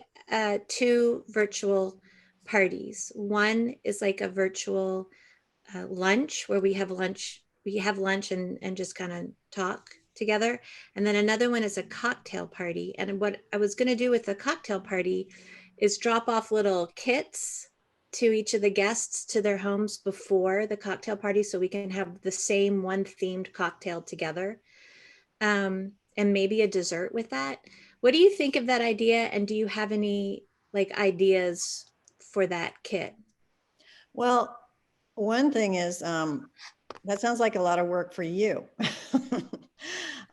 2 virtual parties. One is like a virtual lunch where we have lunch and just kind of talk together. And then another one is a cocktail party. And what I was going to do with the cocktail party is drop off little kits to each of the guests to their homes before the cocktail party, so we can have the same one themed cocktail together. And maybe a dessert with that. What do you think of that idea? And do you have any ideas for that kit? Well, one thing is, that sounds like a lot of work for you.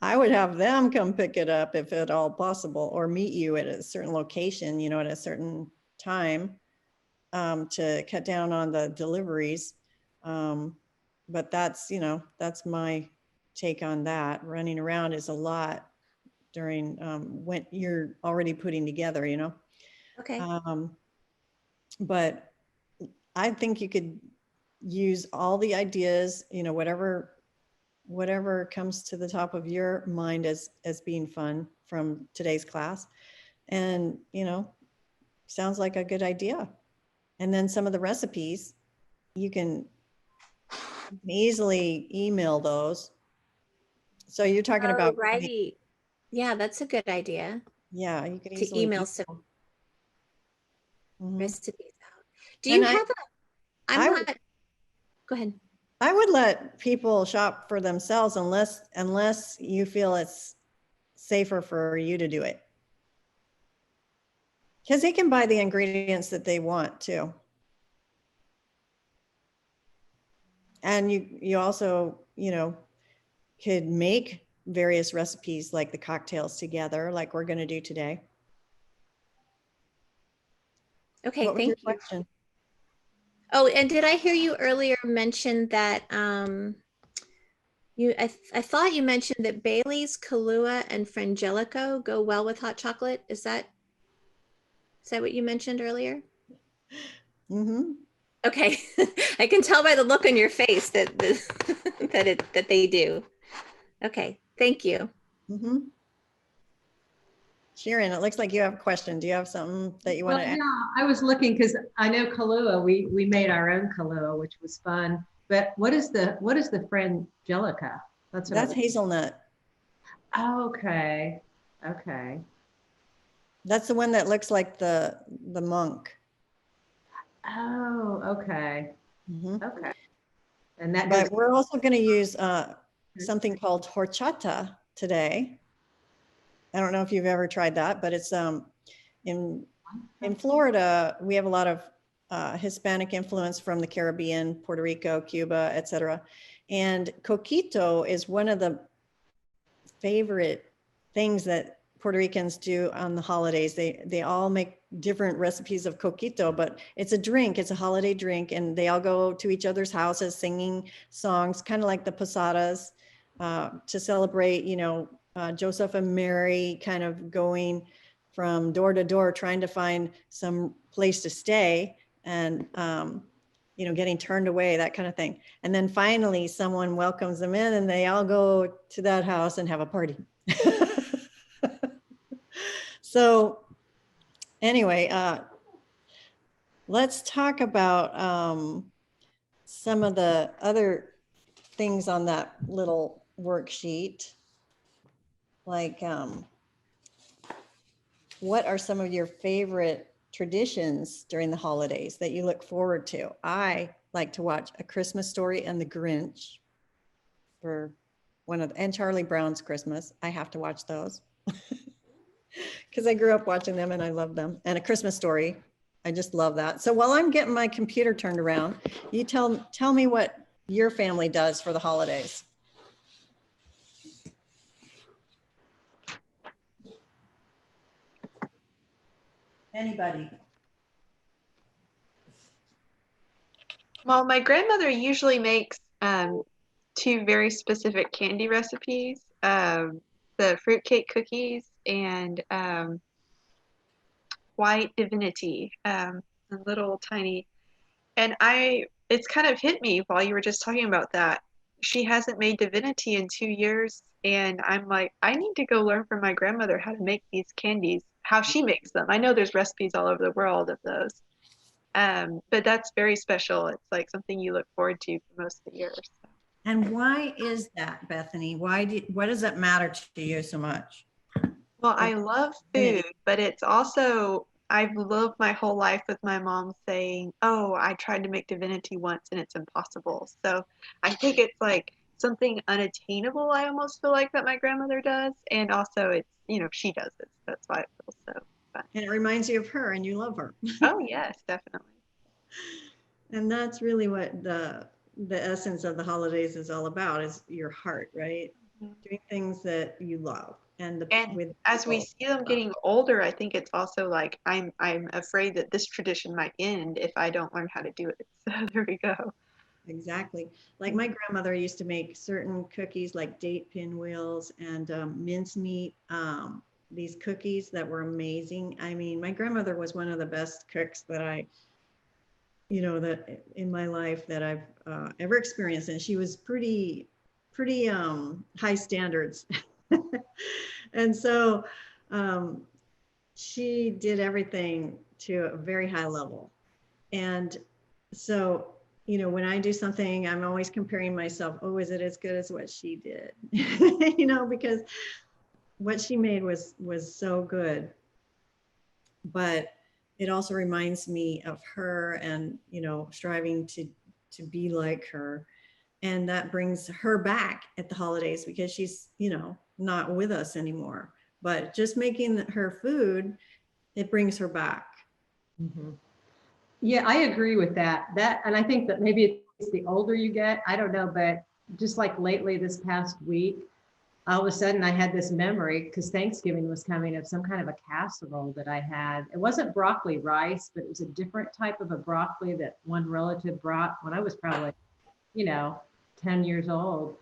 I would have them come pick it up if at all possible, or meet you at a certain location, at a certain time, to cut down on the deliveries. But that's my take on that. Running around is a lot during when you're already putting together, Okay. But I think you could use all the ideas, whatever comes to the top of your mind as being fun from today's class. And, sounds like a good idea. And then some of the recipes, you can easily email those. So you're talking Oh, about, right. Yeah, that's a good idea yeah, you could to easily email some Mhm. recipes out. Do And you have a, I'm I, not, go ahead. I would let people shop for themselves unless you feel it's safer for you to do it. Because they can buy the ingredients that they want too. And you also, could make various recipes like the cocktails together, like we're going to do today. Okay, What was your thank you. question? Oh, and did I hear you earlier mention that I thought you mentioned that Bailey's, Kahlua, and Frangelico go well with hot chocolate. Is that what you mentioned earlier? Mm-hmm. Okay, I can tell by the look on your face that that they do. Okay, thank you. Mm-hmm. Sharon, it looks like you have a question. Do you have something that you want Well, to add? yeah, I was looking because I know Kahlua. We made our own Kahlua, which was fun. But what is the Frangelica? That's what That's hazelnut. Okay. Okay. That's the one that looks like the monk. Oh, okay. Mm-hmm. Okay. And that But goes. we're also going to use something called horchata today. I don't know if you've ever tried that, but it's in Florida, we have a lot of Hispanic influence from the Caribbean, Puerto Rico, Cuba, etc. And coquito is one of the favorite things that Puerto Ricans do on the holidays. They all make different recipes of coquito, but it's a drink, it's a holiday drink, and they all go to each other's houses singing songs, kind of like the posadas, to celebrate, Joseph and Mary kind of going from door to door, trying to find some place to stay and, getting turned away, that kind of thing. And then finally someone welcomes them in and they all go to that house and have a party. So anyway, let's talk about some of the other things on that little worksheet. Like, what are some of your favorite traditions during the holidays that you look forward to? I like to watch A Christmas Story and The Grinch for and Charlie Brown's Christmas. I have to watch those because I grew up watching them and I love them. And A Christmas Story, I just love that. So while I'm getting my computer turned around, you tell me what your family does for the holidays. Anybody? Well, my grandmother usually makes two very specific candy recipes, the fruitcake cookies and white divinity, a little tiny. And it's kind of hit me while you were just talking about that. She hasn't made divinity in 2 years, and I'm like, I need to go learn from my grandmother how to make these candies, how she makes them. I know there's recipes all over the world of those. But that's very special. It's like something you look forward to for most of the year. So. And why is that, Bethany? Why does that matter to you so much? Well, I love food, but it's also, I've lived my whole life with my mom saying, oh, I tried to make divinity once and it's impossible. So I think it's like something unattainable, I almost feel like that my grandmother does. And also it's, she does it. So that's why it feels so fun. And it reminds you of her and you love her. Oh, yes, definitely. And that's really what the essence of the holidays is all about, is your heart, right? Mm-hmm. Doing things that you love. And as we see them getting older, I think it's also like I'm afraid that this tradition might end if I don't learn how to do it. So there we go. Exactly. Like my grandmother used to make certain cookies like date pinwheels and mincemeat, these cookies that were amazing. I mean, my grandmother was one of the best cooks that that in my life that I've ever experienced. And she was pretty high standards. And so she did everything to a very high level. And so, you know, when I do something, I'm always comparing myself. Oh, is it as good as what she did? You know, because what she made was so good. But it also reminds me of her and, you know, striving to be like her. And that brings her back at the holidays because she's, you know, not with us anymore. But just making her food, it brings her back. Mhm. Yeah, I agree with that. And I think that maybe it's the older you get, I don't know, but just like lately this past week, all of a sudden I had this memory because Thanksgiving was coming of some kind of a casserole that I had. It wasn't broccoli rice, but it was a different type of a broccoli that one relative brought when I was probably, you know, 10 years old.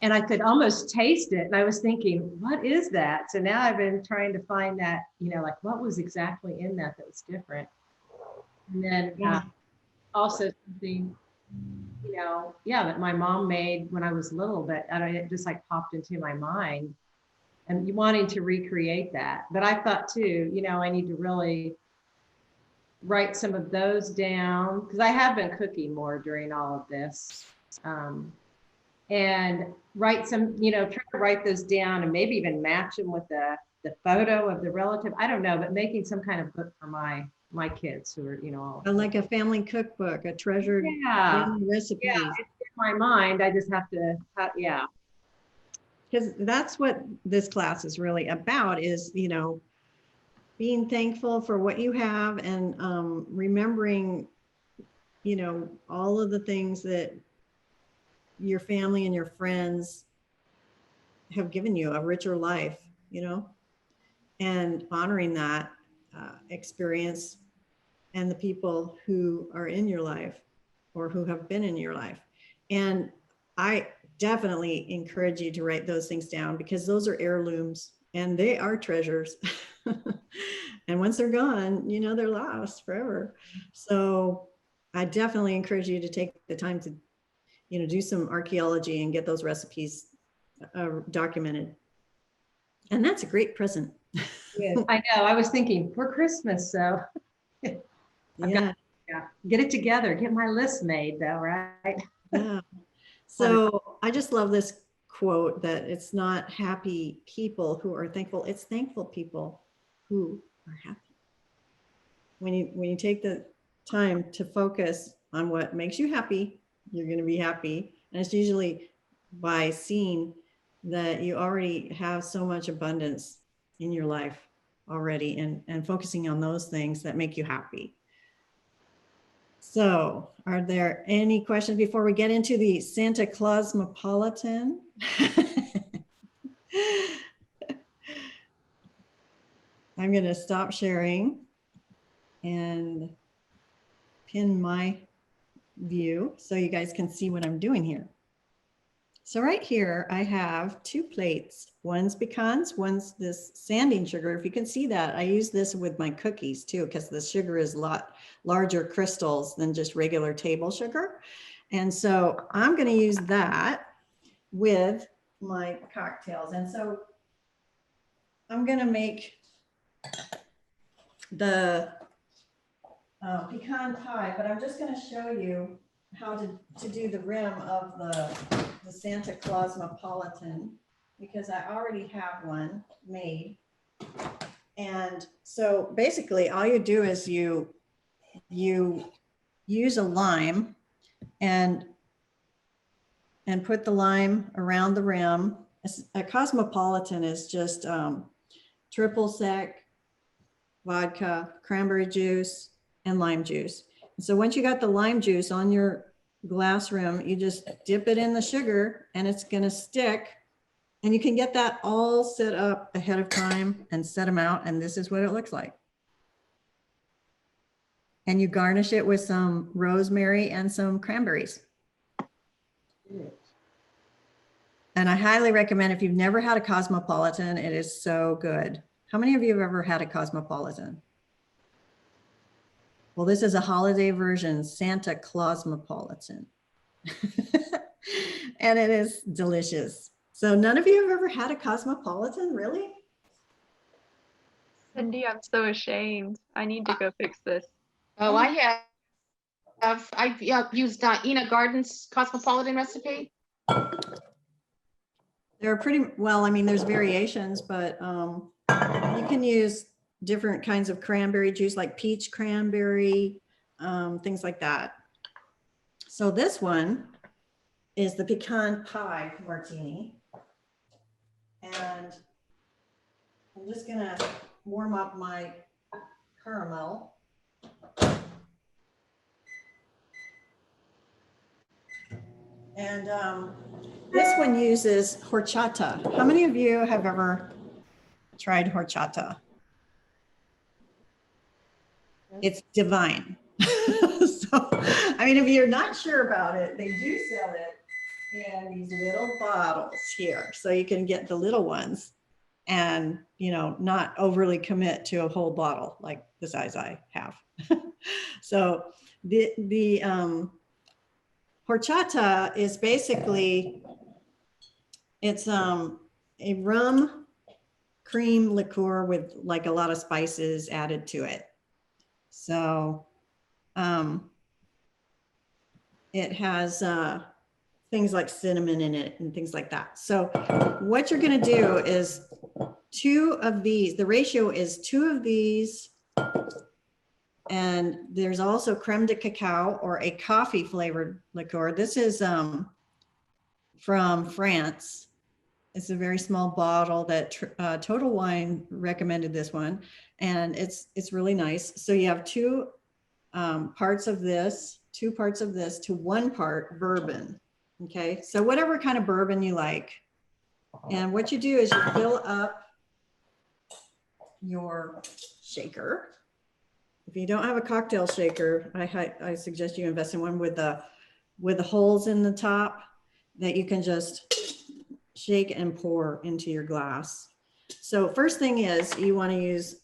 And I could almost taste it. And I was thinking, what is that? So now I've been trying to find that, you know, like what was exactly in that was different. And then Yeah. also something, you know, yeah, that my mom made when I was little, but it just like popped into my mind and wanting to recreate that. But I thought too, you know, I need to really write some of those down because I have been cooking more during all of this. And write some, you know, try to write those down and maybe even match them with the photo of the relative. I don't know, but making some kind of book for my kids who are, you know, all Like a family cookbook, a treasured family recipes. Yeah, it's in my mind. I just have to, yeah. Because that's what this class is really about is, you know, being thankful for what you have and remembering, you know, all of the things that your family and your friends have given you, a richer life, you know, and honoring that experience and the people who are in your life or who have been in your life. And I definitely encourage you to write those things down because those are heirlooms and they are treasures. And once they're gone, you know, they're lost forever. So I definitely encourage you to take the time to, you know, do some archaeology and get those recipes documented. And that's a great present. Yes, I know. I was thinking for Christmas, so Yeah. Get it together. Get my list made, though, right? Yeah. So I just love this quote that it's not happy people who are thankful, it's thankful people who are happy. When you take the time to focus on what makes you happy, you're going to be happy. And it's usually by seeing that you already have so much abundance in your life already and focusing on those things that make you happy. So are there any questions before we get into the Santa Clausmopolitan? I'm going to stop sharing and pin my view so you guys can see what I'm doing here. So right here, I have 2 plates. One's pecans, one's this sanding sugar. If you can see that, I use this with my cookies too, because the sugar is a lot larger crystals than just regular table sugar. And so I'm going to use that with my cocktails. And so I'm going to make the pecan pie, but I'm just going to show you how to do the rim of the Santa Clausmopolitan because I already have one made. And so basically all you do is you use a lime and put the lime around the rim. A cosmopolitan is just triple sec, vodka, cranberry juice, and lime juice. So once you got the lime juice on your glass rim, you just dip it in the sugar and it's going to stick. And you can get that all set up ahead of time and set them out. And this is what it looks like. And you garnish it with some rosemary and some cranberries. And I highly recommend if you've never had a cosmopolitan, it is so good. How many of you have ever had a cosmopolitan? Well, this is a holiday version, Santa Clausmopolitan. And it is delicious. So none of you have ever had a cosmopolitan, really? Cindy, I'm so ashamed. I need to go fix this. Oh, I have. I've used Ina Garden's Cosmopolitan recipe. They're pretty, well, I mean, there's variations, but you can use different kinds of cranberry juice, like peach cranberry, things like that. So this one is the Pecan Pie Martini. And I'm just gonna warm up my caramel. And this one uses horchata. How many of you have ever tried horchata? It's divine. So, I mean, if you're not sure about it, they do sell it in these little bottles here. So you can get the little ones and, you know, not overly commit to a whole bottle like the size I have. So the horchata is basically, it's a rum cream liqueur with like a lot of spices added to it. So it has things like cinnamon in it and things like that. So what you're going to do is 2 of these, the ratio is 2 of these. And there's also creme de cacao or a coffee flavored liqueur. This is from France. It's a very small bottle that Total Wine recommended this one. And it's really nice. So you have 2 parts of this, 2 parts of this to 1 part bourbon. Okay, so whatever kind of bourbon you like. And what you do is you fill up your shaker. If you don't have a cocktail shaker, I suggest you invest in one with the holes in the top that you can just shake and pour into your glass. So first thing is you want to use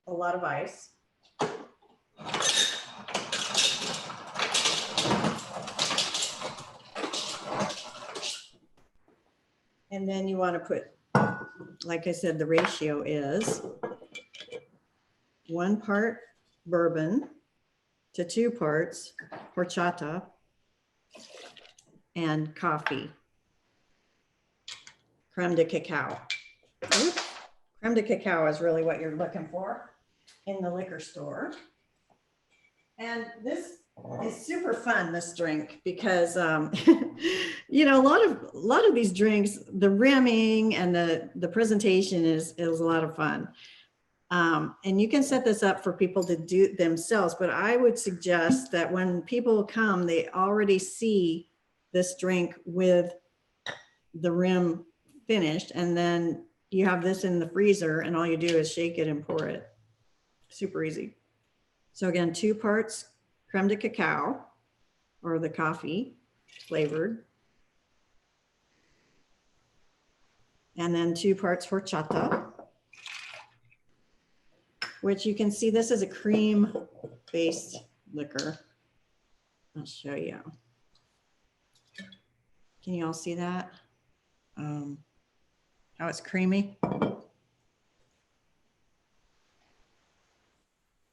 a lot of ice. And then you want to put, like I said, the ratio is 1 part bourbon to 2 parts horchata and coffee. Creme de cacao. Oops. Creme de cacao is really what you're looking for in the liquor store. And this is super fun, this drink, because you know, a lot of these drinks, the rimming and the presentation is a lot of fun. And you can set this up for people to do themselves, but I would suggest that when people come, they already see this drink with the rim finished, and then you have this in the freezer and all you do is shake it and pour it. Super easy. So again, 2 parts creme de cacao or the coffee flavored, and then 2 parts horchata, which you can see this is a cream based liquor. I'll show you. Can you all see that? How it's creamy.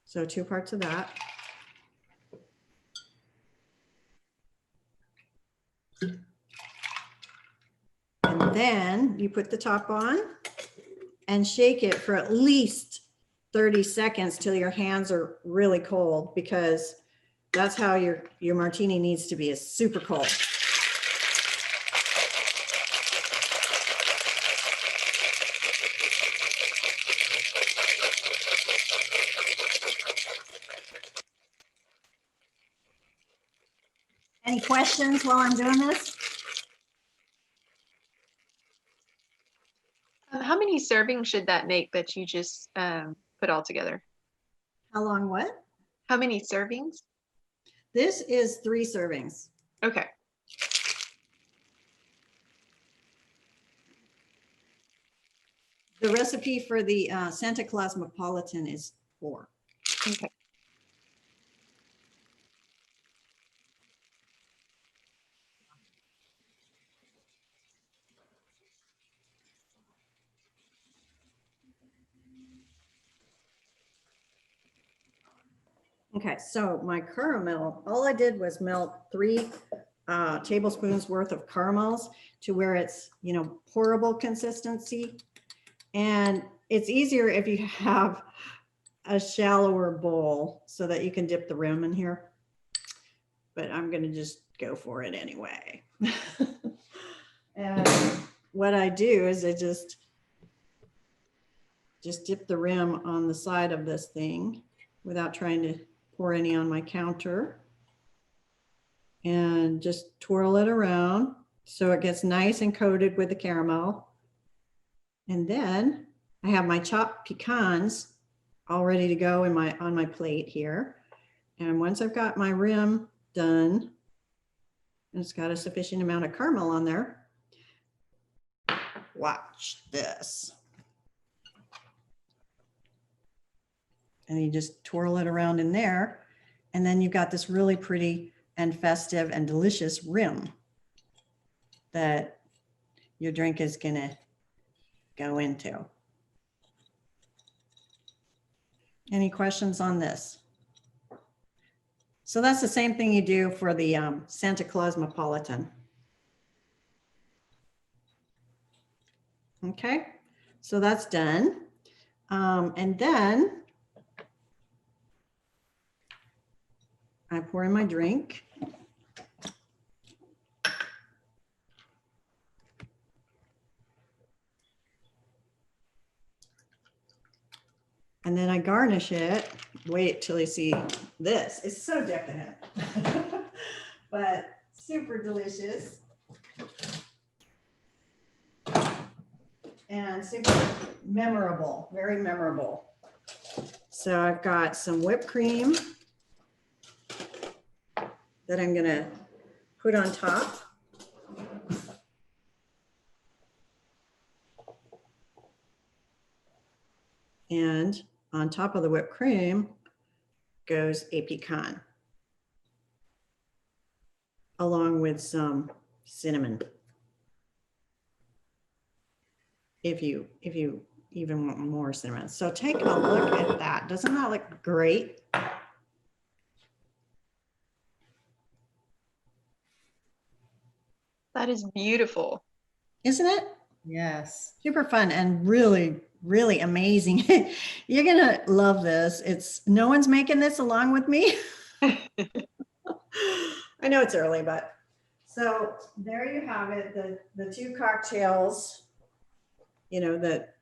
So 2 parts of that. And then you put the top on and shake it for at least 30 seconds till your hands are really cold, because that's how your martini needs to be, is super cold. Any questions while I'm doing this? How many servings should that make that you just put all together? How long what? How many servings? This is 3 servings. Okay. The recipe for the Santa Cosmopolitan is 4. Okay. Okay, so my caramel, all I did was melt 3 tablespoons worth of caramels to where it's, you know, pourable consistency. And it's easier if you have a shallower bowl so that you can dip the rim in here. But I'm going to just go for it anyway. And what I do is I just dip the rim on the side of this thing without trying to pour any on my counter, and just twirl it around so it gets nice and coated with the caramel. And then I have my chopped pecans all ready to go in on my plate here. And once I've got my rim done, and it's got a sufficient amount of caramel on there, watch this. And you just twirl it around in there. And then you've got this really pretty and festive and delicious rim that your drink is gonna go into. Any questions on this? So that's the same thing you do for the Santa Claus Napolitan. Okay, so that's done. And then I pour in my drink. And then I garnish it. Wait till you see this. It's so decadent, but super delicious. And super memorable, very memorable. So I've got some whipped cream that I'm gonna put on top. And on top of the whipped cream goes a pecan, along with some cinnamon. If you even want more cinnamon. So take a look at that. Doesn't that look great? That is beautiful. Isn't it? Yes. Super fun and really, really amazing. You're gonna love this. No one's making this along with me. I know it's early, but so there you have it. The 2 cocktails, you know, that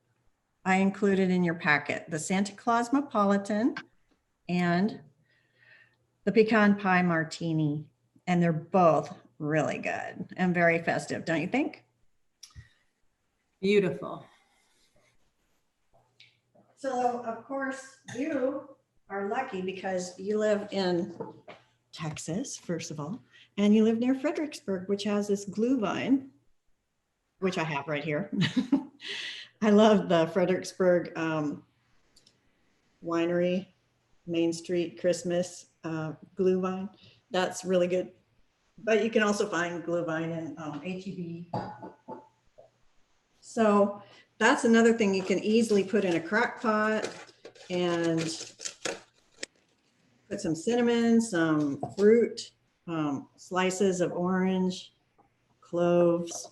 I included in your packet, the Santa Claus Napolitan and the Pecan Pie Martini. And they're both really good and very festive, don't you think? Beautiful. So of course you are lucky because you live in Texas, first of all, and you live near Fredericksburg, which has this glue vine, which I have right here. I love the Fredericksburg winery, Main Street Christmas glue vine. That's really good. But you can also find glue vine in H-E-B. So that's another thing you can easily put in a crock pot and put some cinnamon, some fruit, slices of orange, cloves,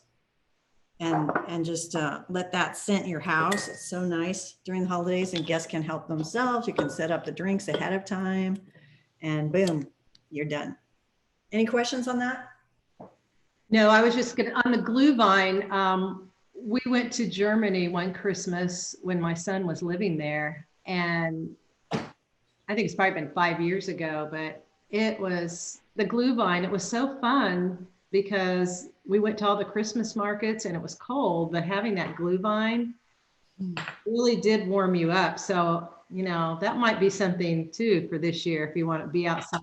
and just let that scent your house. It's so nice during the holidays, and guests can help themselves. You can set up the drinks ahead of time and boom, you're done. Any questions on that? No, I was just gonna, on the glue vine, we went to Germany one Christmas when my son was living there, and I think it's probably been 5 years ago, but it was the glue vine. It was so fun because we went to all the Christmas markets and it was cold, but having that glue vine really did warm you up. So, you know, that might be something too for this year if you want to be outside.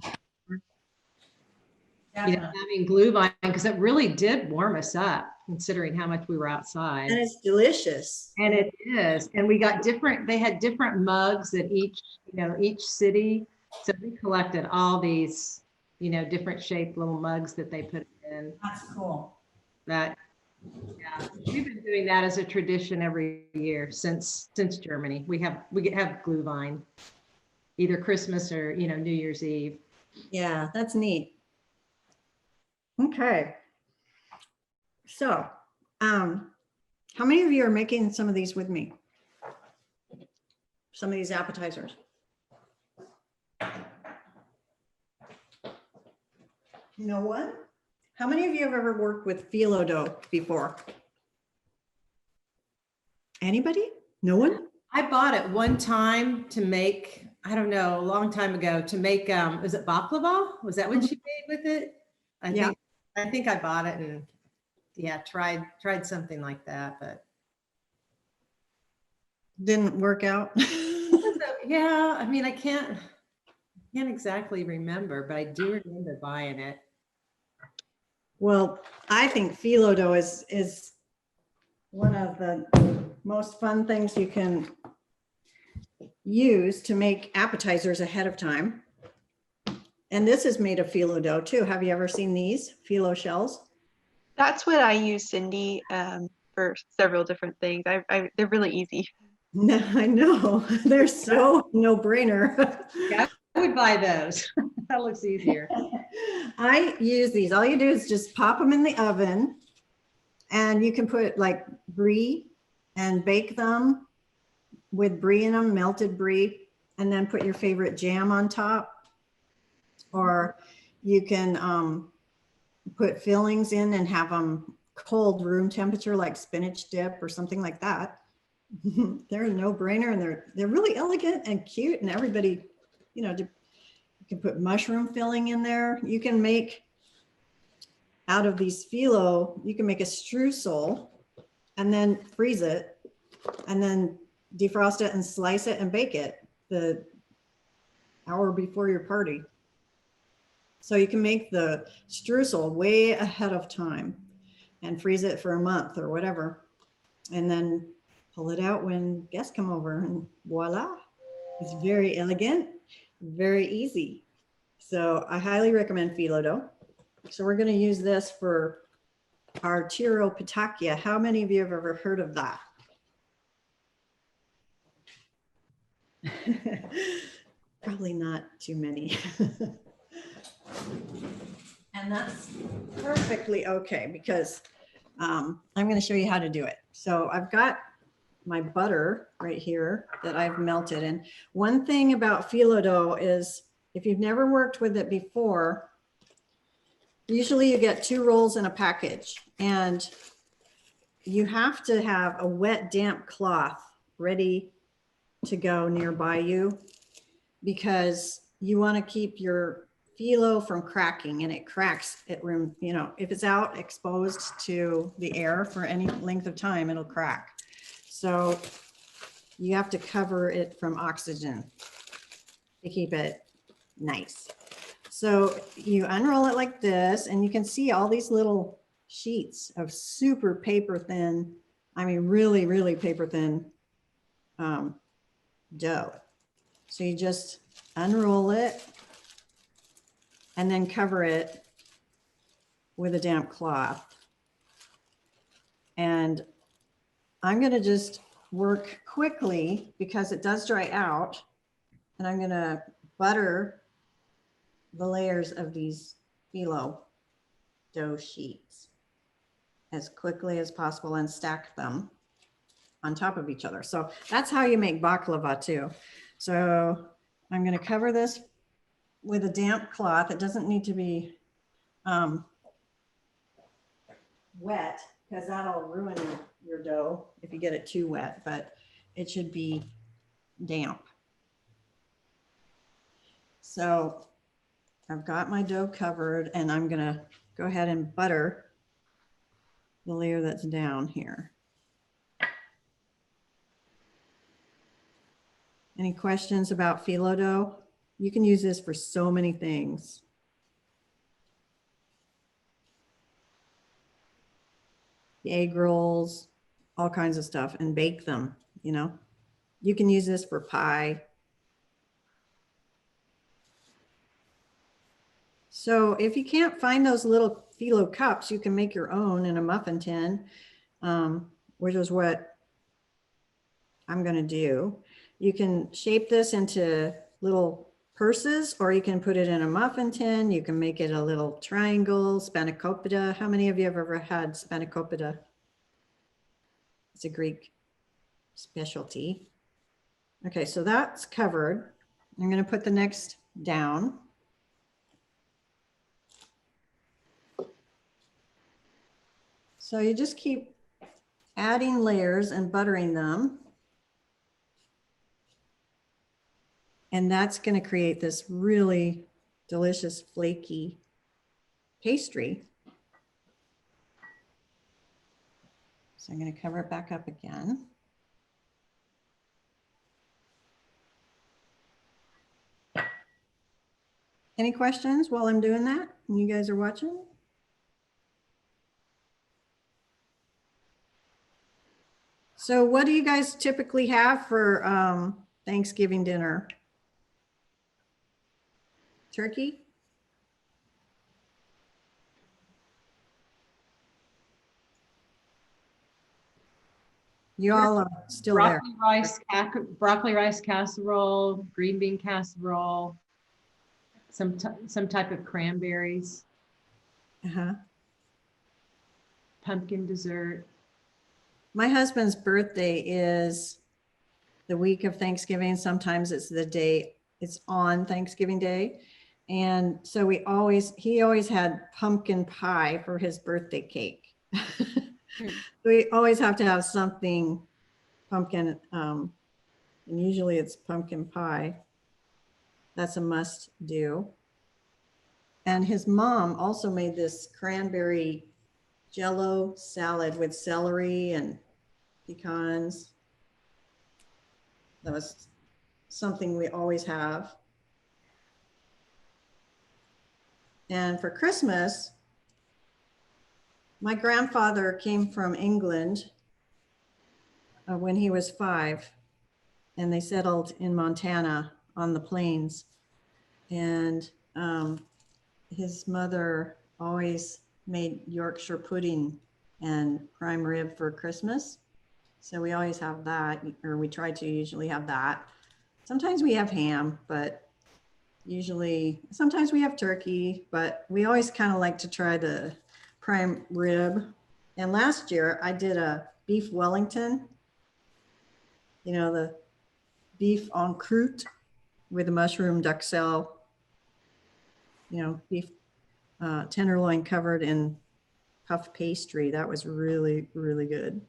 You know, having glue vine, because it really did warm us up considering how much we were outside. And it's delicious. And it is. And we got they had different mugs at each city. So we collected all these, you know, different shaped little mugs that they put in. That's cool. That, yeah, we've been doing that as a tradition every year since Germany. We have glue vine. either Christmas or, New Year's Eve. Yeah, that's neat. Okay. So, how many of you are making some of these with me? Some of these appetizers? No one? How many of you have ever worked with phyllo dough before? Anybody? No one? I bought it one time to make, I don't know, a long time ago to make, was it baklava? Was that what you made with it? Yeah. I think I bought it and tried something like that, but Didn't work out. yeah, I mean, I can't exactly remember, but I do remember buying it. Well, I think phyllo dough is one of the most fun things you can use to make appetizers ahead of time. And this is made of phyllo dough too. Have you ever seen these phyllo shells? That's what I use, Cindy, for several different things. They're really easy. No, I know. They're so no brainer. Yeah, I would buy those. That looks easier. I use these. All you do is just pop them in the oven, and you can put like brie and bake them with brie in them, melted brie, and then put your favorite jam on top. Or you can put fillings in and have them cold room temperature, like spinach dip or something like that. They're a no-brainer, and they're really elegant and cute, and everybody, you can put mushroom filling in there. You can make out of these phyllo, you can make a streusel and then freeze it and then defrost it and slice it and bake it the hour before your party. So you can make the streusel way ahead of time and freeze it for a month or whatever. And then pull it out when guests come over, and voila. It's very elegant, very easy. So I highly recommend phyllo dough. So we're going to use this for our tiro pitacchia. How many of you have ever heard of that? Probably not too many. And that's perfectly okay, because I'm going to show you how to do it. So I've got my butter right here that I've melted. And one thing about phyllo dough is, if you've never worked with it before, usually you get 2 rolls in a package, and you have to have a wet, damp cloth ready to go nearby you, because you want to keep your phyllo from cracking, and it cracks at room, if it's out exposed to the air for any length of time, it'll crack. So you have to cover it from oxygen to keep it nice. So you unroll it like this, and you can see all these little sheets of super paper thin, I mean, really, really paper thin dough. So you just unroll it and then cover it with a damp cloth. And I'm going to just work quickly because it does dry out. And I'm going to butter the layers of these phyllo dough sheets as quickly as possible and stack them on top of each other. So that's how you make baklava too. So I'm going to cover this with a damp cloth. It doesn't need to be wet, because that'll ruin your dough if you get it too wet, but it should be damp. So I've got my dough covered, and I'm going to go ahead and butter the layer that's down here. Any questions about phyllo dough? You can use this for so many things. Egg rolls, all kinds of stuff, and bake them, You can use this for pie. So if you can't find those little phyllo cups, you can make your own in a muffin tin, which is what I'm going to do. You can shape this into little purses, or you can put it in a muffin tin. You can make it a little triangle, spanakopita. How many of you have ever had spanakopita? It's a Greek specialty. Okay, so that's covered. I'm going to put the next down. So you just keep adding layers and buttering them. And that's going to create this really delicious flaky pastry. So I'm going to cover it back up again. Any questions while I'm doing that? You guys are watching? So what do you guys typically have for Thanksgiving dinner? Turkey? You all are still there. Broccoli rice casserole, green bean casserole, some type of cranberries, pumpkin dessert. My husband's birthday is the week of Thanksgiving. Sometimes it's the day, it's on Thanksgiving Day. And so he always had pumpkin pie for his birthday cake. We always have to have something pumpkin, and usually it's pumpkin pie. That's a must do. And his mom also made this cranberry Jello salad with celery and pecans. That was something we always have. And for Christmas, my grandfather came from England when he was 5, and they settled in Montana on the plains. And his mother always made Yorkshire pudding and prime rib for Christmas. So we always have that, or we try to usually have that. Sometimes we have ham, but sometimes we have turkey, but we always kind of like to try the prime rib. And last year I did a beef Wellington, you know, the beef en croûte with the mushroom duxelle, you know, beef tenderloin covered in puff pastry. That was really, really good.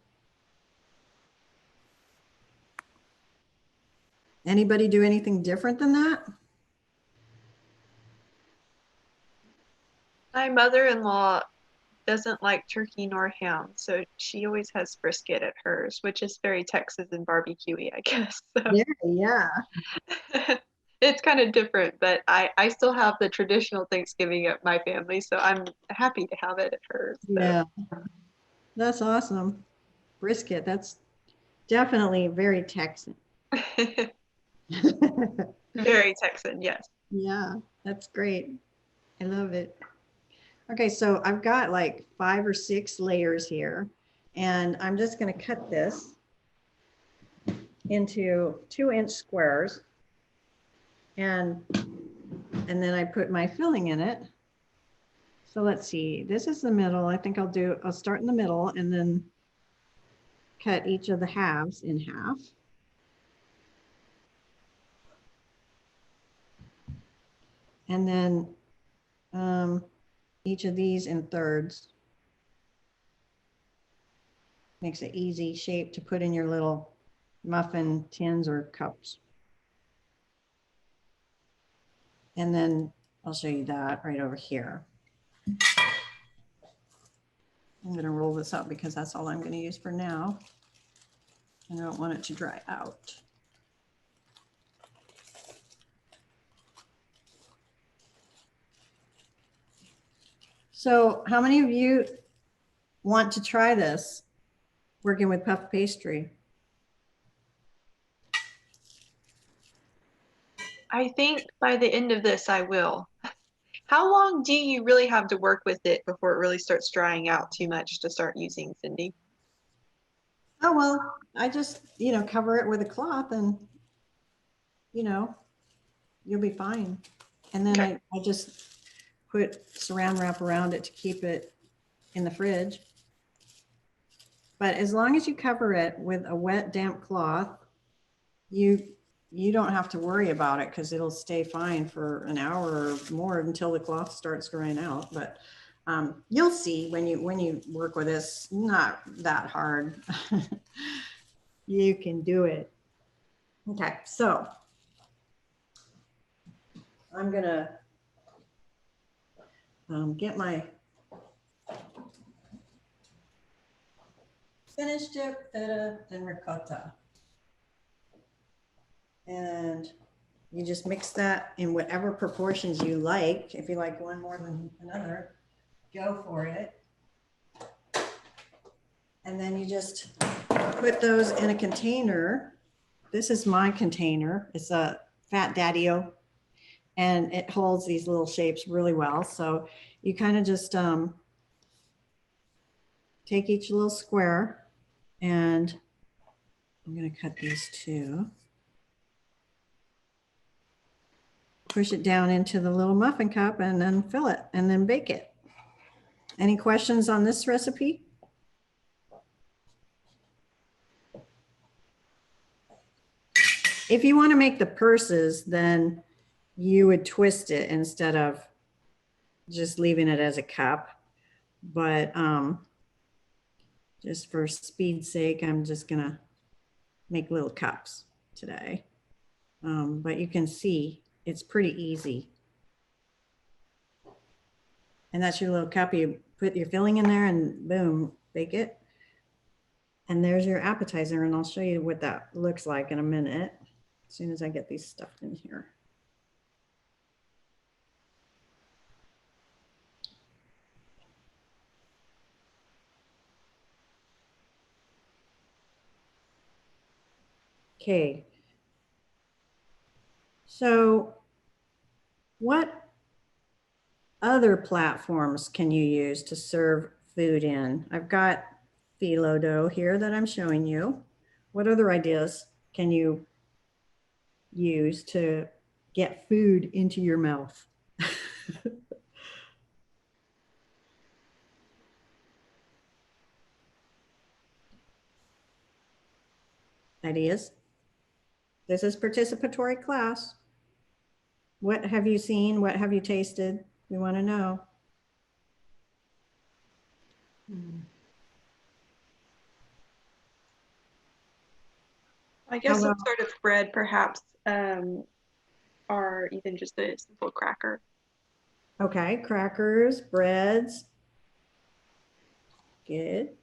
Anybody do anything different than that? My mother-in-law doesn't like turkey nor ham, so she always has brisket at hers, which is very Texas and barbecue-y, I guess. So. Yeah. It's kind of different, but I still have the traditional Thanksgiving at my family, so I'm happy to have it at hers. So. Yeah, that's awesome. Brisket, that's definitely very Texan. Very Texan, yes. Yeah, that's great. I love it. Okay, so I've got like 5 or 6 layers here, and I'm just going to cut this into 2-inch squares, and then I put my filling in it. So let's see, this is the middle. I think I'll start in the middle and then cut each of the halves in half. And then each of these in thirds. Makes it easy shape to put in your little muffin tins or cups. And then I'll show you that right over here. I'm going to roll this up because that's all I'm going to use for now. And I don't want it to dry out. So how many of you want to try this working with puff pastry? I think by the end of this, I will. How long do you really have to work with it before it really starts drying out too much to start using, Cindy? Oh, well, I just, cover it with a cloth and, you'll be fine. And then I just put saran wrap around it to keep it in the fridge. But as long as you cover it with a wet, damp cloth, you don't have to worry about it because it'll stay fine for an hour or more until the cloth starts drying out. But you'll see when you work with this, not that hard. You can do it. Okay, so I'm gonna get my spinach dip, feta, and ricotta. And you just mix that in whatever proportions you like. If you like one more than another, go for it. And then you just put those in a container. This is my container. It's a Fat Daddy-O, and it holds these little shapes really well. So you kind of just take each little square, and I'm going to cut these two. Push it down into the little muffin cup and then fill it and then bake it. Any questions on this recipe? If you want to make the purses, then you would twist it instead of just leaving it as a cup. But just for speed's sake, I'm just gonna make little cups today. But you can see it's pretty easy. And that's your little cup. You put your filling in there and boom, bake it. And there's your appetizer. And I'll show you what that looks like in a minute, as soon as I get these stuffed in here. Okay. So what other platforms can you use to serve food in? I've got phyllo dough here that I'm showing you. What other ideas can you use to get food into your mouth? Ideas? This is participatory class. What have you seen? What have you tasted? We want to know. I guess How some about- sort of bread, perhaps, or even just a simple cracker. Okay, crackers, breads. Good.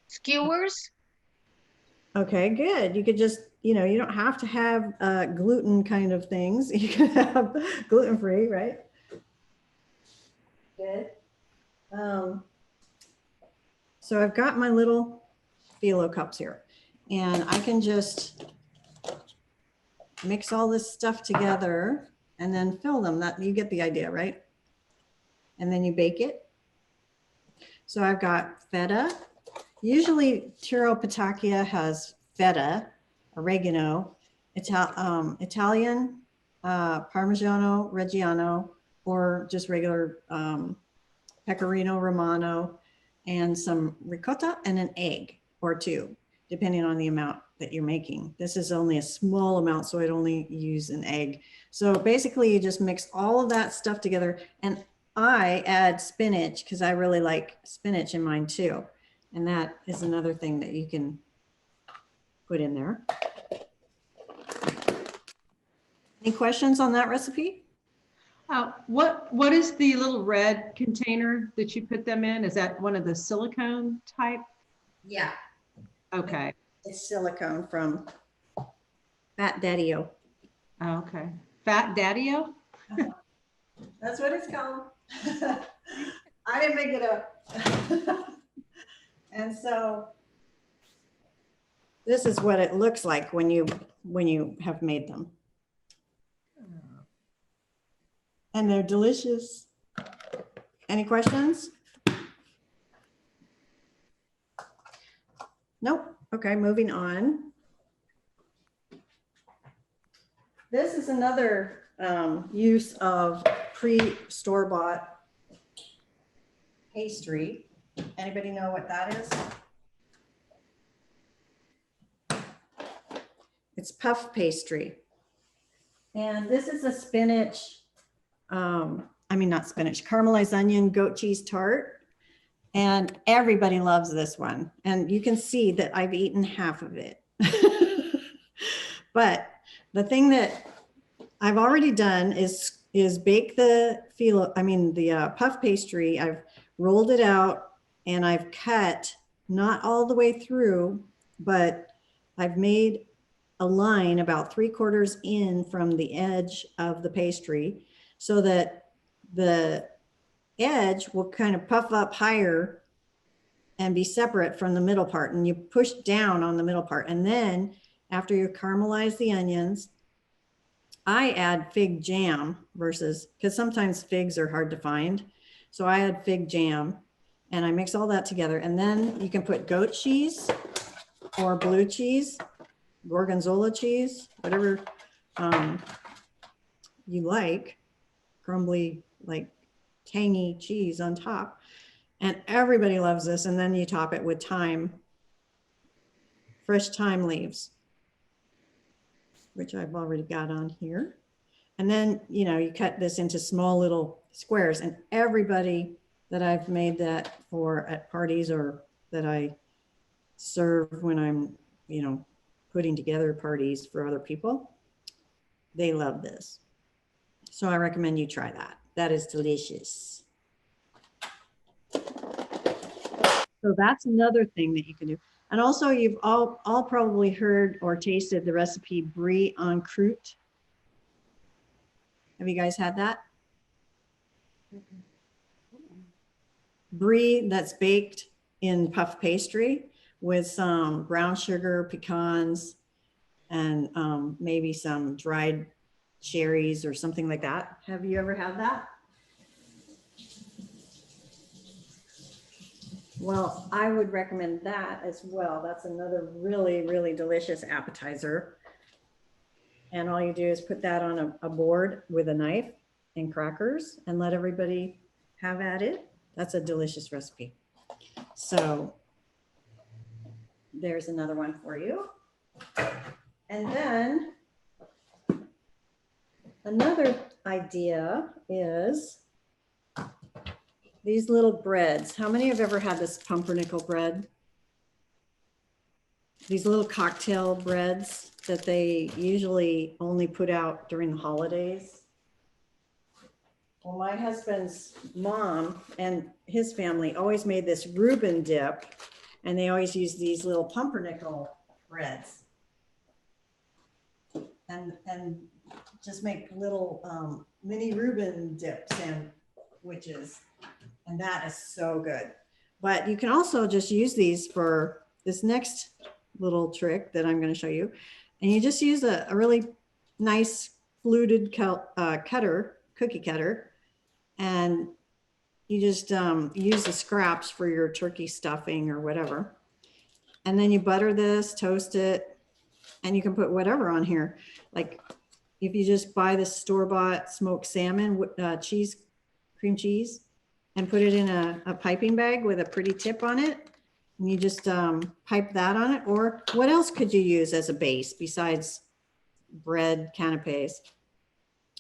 Skewers? Okay, good. You could just, you don't have to have gluten kind of things. You can have gluten-free, right? Good. So I've got my little phyllo cups here, and I can just mix all this stuff together and then fill them. That you get the idea, right? And then you bake it. So I've got feta. Usually Tiro Patacchia has feta, oregano, Italian, Parmigiano Reggiano, or just regular Pecorino Romano, and some ricotta and an egg or two, depending on the amount that you're making. This is only a small amount, so I'd only use an egg. So basically you just mix all of that stuff together, and I add spinach because I really like spinach in mine too. And that is another thing that you can put in there. Any questions on that recipe? What is the little red container that you put them in? Is that one of the silicone type? Yeah. Okay. It's silicone from Fat Daddy-O. Oh, okay. Fat Daddy-O? That's what it's called. I didn't make it up. And so this is what it looks like when you have made them. And they're delicious. Any questions? Nope. Okay, moving on. This is another use of pre-store-bought pastry. Anybody know what that is? It's puff pastry. And this is a spinach, not spinach, caramelized onion goat cheese tart. And everybody loves this one. And you can see that I've eaten half of it. But the thing that I've already done is bake the puff pastry. I've rolled it out and I've cut, not all the way through, but I've made a line about 3/4 in from the edge of the pastry so that the edge will kind of puff up higher and be separate from the middle part. And you push down on the middle part. And then after you caramelize the onions, I add fig jam because sometimes figs are hard to find. So I add fig jam and I mix all that together. And then you can put goat cheese or blue cheese, gorgonzola cheese, whatever you like, crumbly, like tangy cheese on top. And everybody loves this. And then you top it with thyme, fresh thyme leaves, which I've already got on here. And then, you cut this into small little squares, and everybody that I've made that for at parties or that I serve when I'm, putting together parties for other people, they love this. So I recommend you try that. That is delicious. So that's another thing that you can do. And also you've all probably heard or tasted the recipe brie en croûte. Have you guys had that? Brie that's baked in puff pastry with some brown sugar, pecans, and maybe some dried cherries or something like that. Have you ever had that? Well, I would recommend that as well. That's another really, really delicious appetizer. And all you do is put that on a board with a knife and crackers and let everybody have at it. That's a delicious recipe. So there's another one for you. And then another idea is these little breads. How many have ever had this pumpernickel bread? These little cocktail breads that they usually only put out during the holidays. Well, my husband's mom and his family always made this Reuben dip, and they always use these little pumpernickel breads. And just make little mini Reuben dip sandwiches. And that is so good. But you can also just use these for this next little trick that I'm going to show you. And you just use a really nice fluted cookie cutter. And you just use the scraps for your turkey stuffing or whatever. And then you butter this, toast it, and you can put whatever on here. Like if you just buy the store-bought smoked salmon cream cheese, and put it in a piping bag with a pretty tip on it. And you just pipe that on it. Or what else could you use as a base besides bread canapes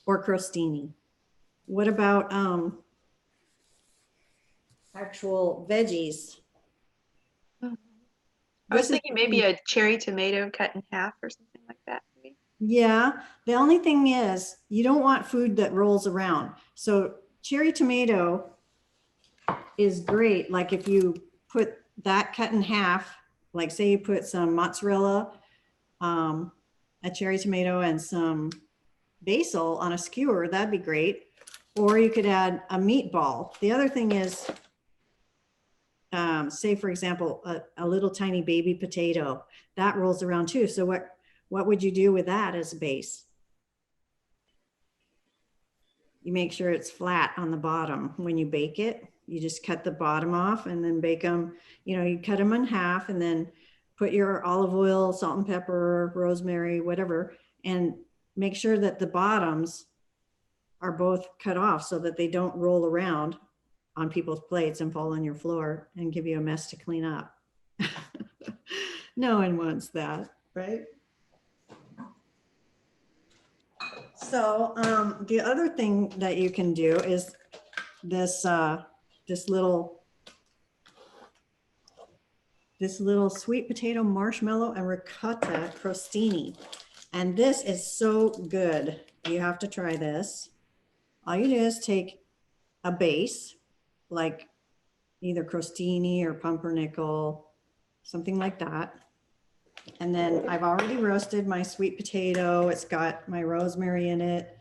or crostini? What about actual veggies? I was thinking maybe a cherry tomato cut in half or something like that. Maybe. Yeah, the only thing is you don't want food that rolls around. So cherry tomato is great. Like if you put that cut in half, like say you put some mozzarella, a cherry tomato and some basil on a skewer, that'd be great. Or you could add a meatball. The other thing is, say for example, a little tiny baby potato that rolls around too. So what would you do with that as a base? You make sure it's flat on the bottom when you bake it. You just cut the bottom off and then bake them. You cut them in half and then put your olive oil, salt and pepper, rosemary, whatever, and make sure that the bottoms are both cut off so that they don't roll around on people's plates and fall on your floor and give you a mess to clean up. No one wants that, right? So the other thing that you can do is this little sweet potato marshmallow and ricotta crostini. And this is so good. You have to try this. All you do is take a base, like either crostini or pumpernickel, something like that. And then I've already roasted my sweet potato. It's got my rosemary in it.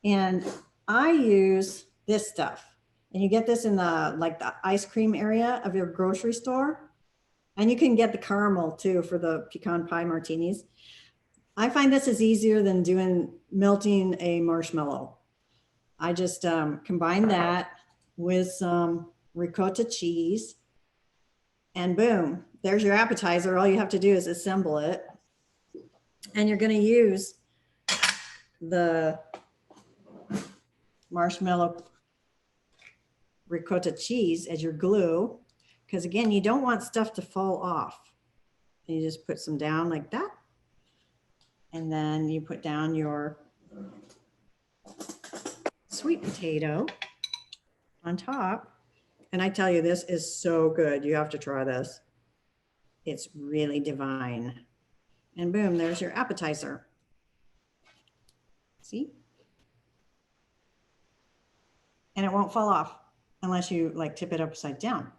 And I use this stuff. And you get this in the ice cream area of your grocery store. And you can get the caramel too for the pecan pie martinis. I find this is easier than melting a marshmallow. I just combine that with some ricotta cheese and boom, there's your appetizer. All you have to do is assemble it. And you're going to use the marshmallow ricotta cheese as your glue. Because again, you don't want stuff to fall off. You just put some down like that. And then you put down your sweet potato on top. And I tell you, this is so good. You have to try this. It's really divine. And boom, there's your appetizer. See? And it won't fall off unless you like tip it upside down.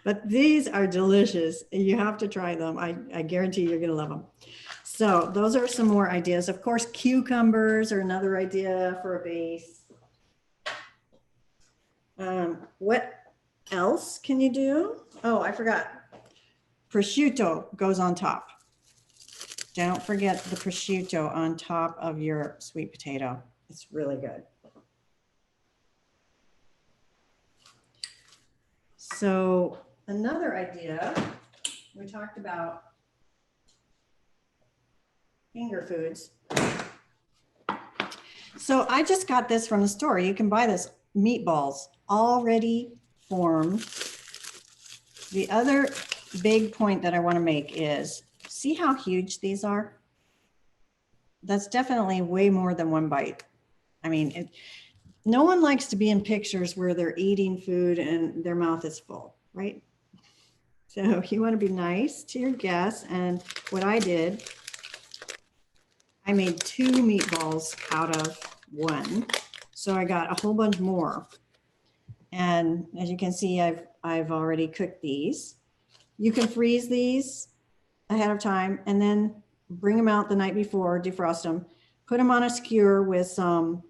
But these are delicious. You have to try them. I guarantee you're going to love them. So those are some more ideas. Of course, cucumbers are another idea for a base. What else can you do? Oh, I forgot. Prosciutto goes on top. Don't forget the prosciutto on top of your sweet potato. It's really good. So another idea, we talked about finger foods. So I just got this from the store. You can buy this meatballs already formed. The other big point that I want to make is, see how huge these are? That's definitely way more than one bite. I mean, no one likes to be in pictures where they're eating food and their mouth is full, right? So you want to be nice to your guests. And what I did, I made 2 meatballs out of 1. So I got a whole bunch more. And as you can see, I've already cooked these. You can freeze these ahead of time and then bring them out the night before, defrost them, put them on a skewer with some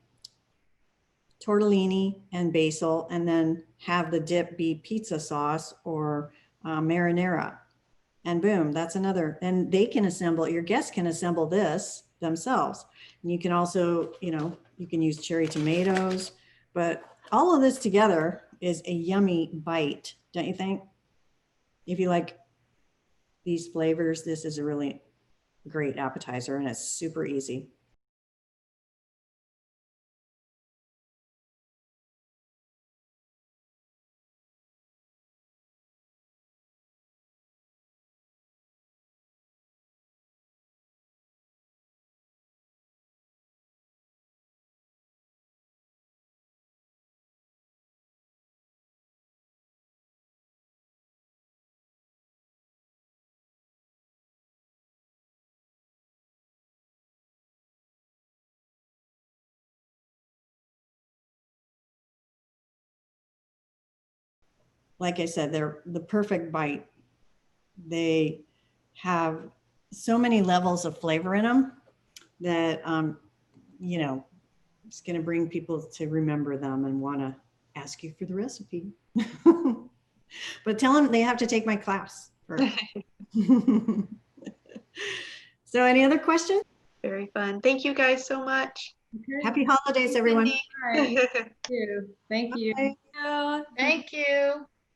tortellini and basil, and then have the dip be pizza sauce or marinara. And boom, that's another. And they can assemble, your guests can assemble this themselves. And you can also, you can use cherry tomatoes, but all of this together is a yummy bite, don't you think? If you like these flavors, this is a really great appetizer and it's super easy. Like I said, they're the perfect bite. They have so many levels of flavor in them that, it's going to bring people to remember them and want to ask you for the recipe. But tell them they have to take my class first. So any other questions? Very fun. Thank you guys so much. Okay. Happy holidays, everyone. All right. Thank you. Thank you. Bye. Thank you.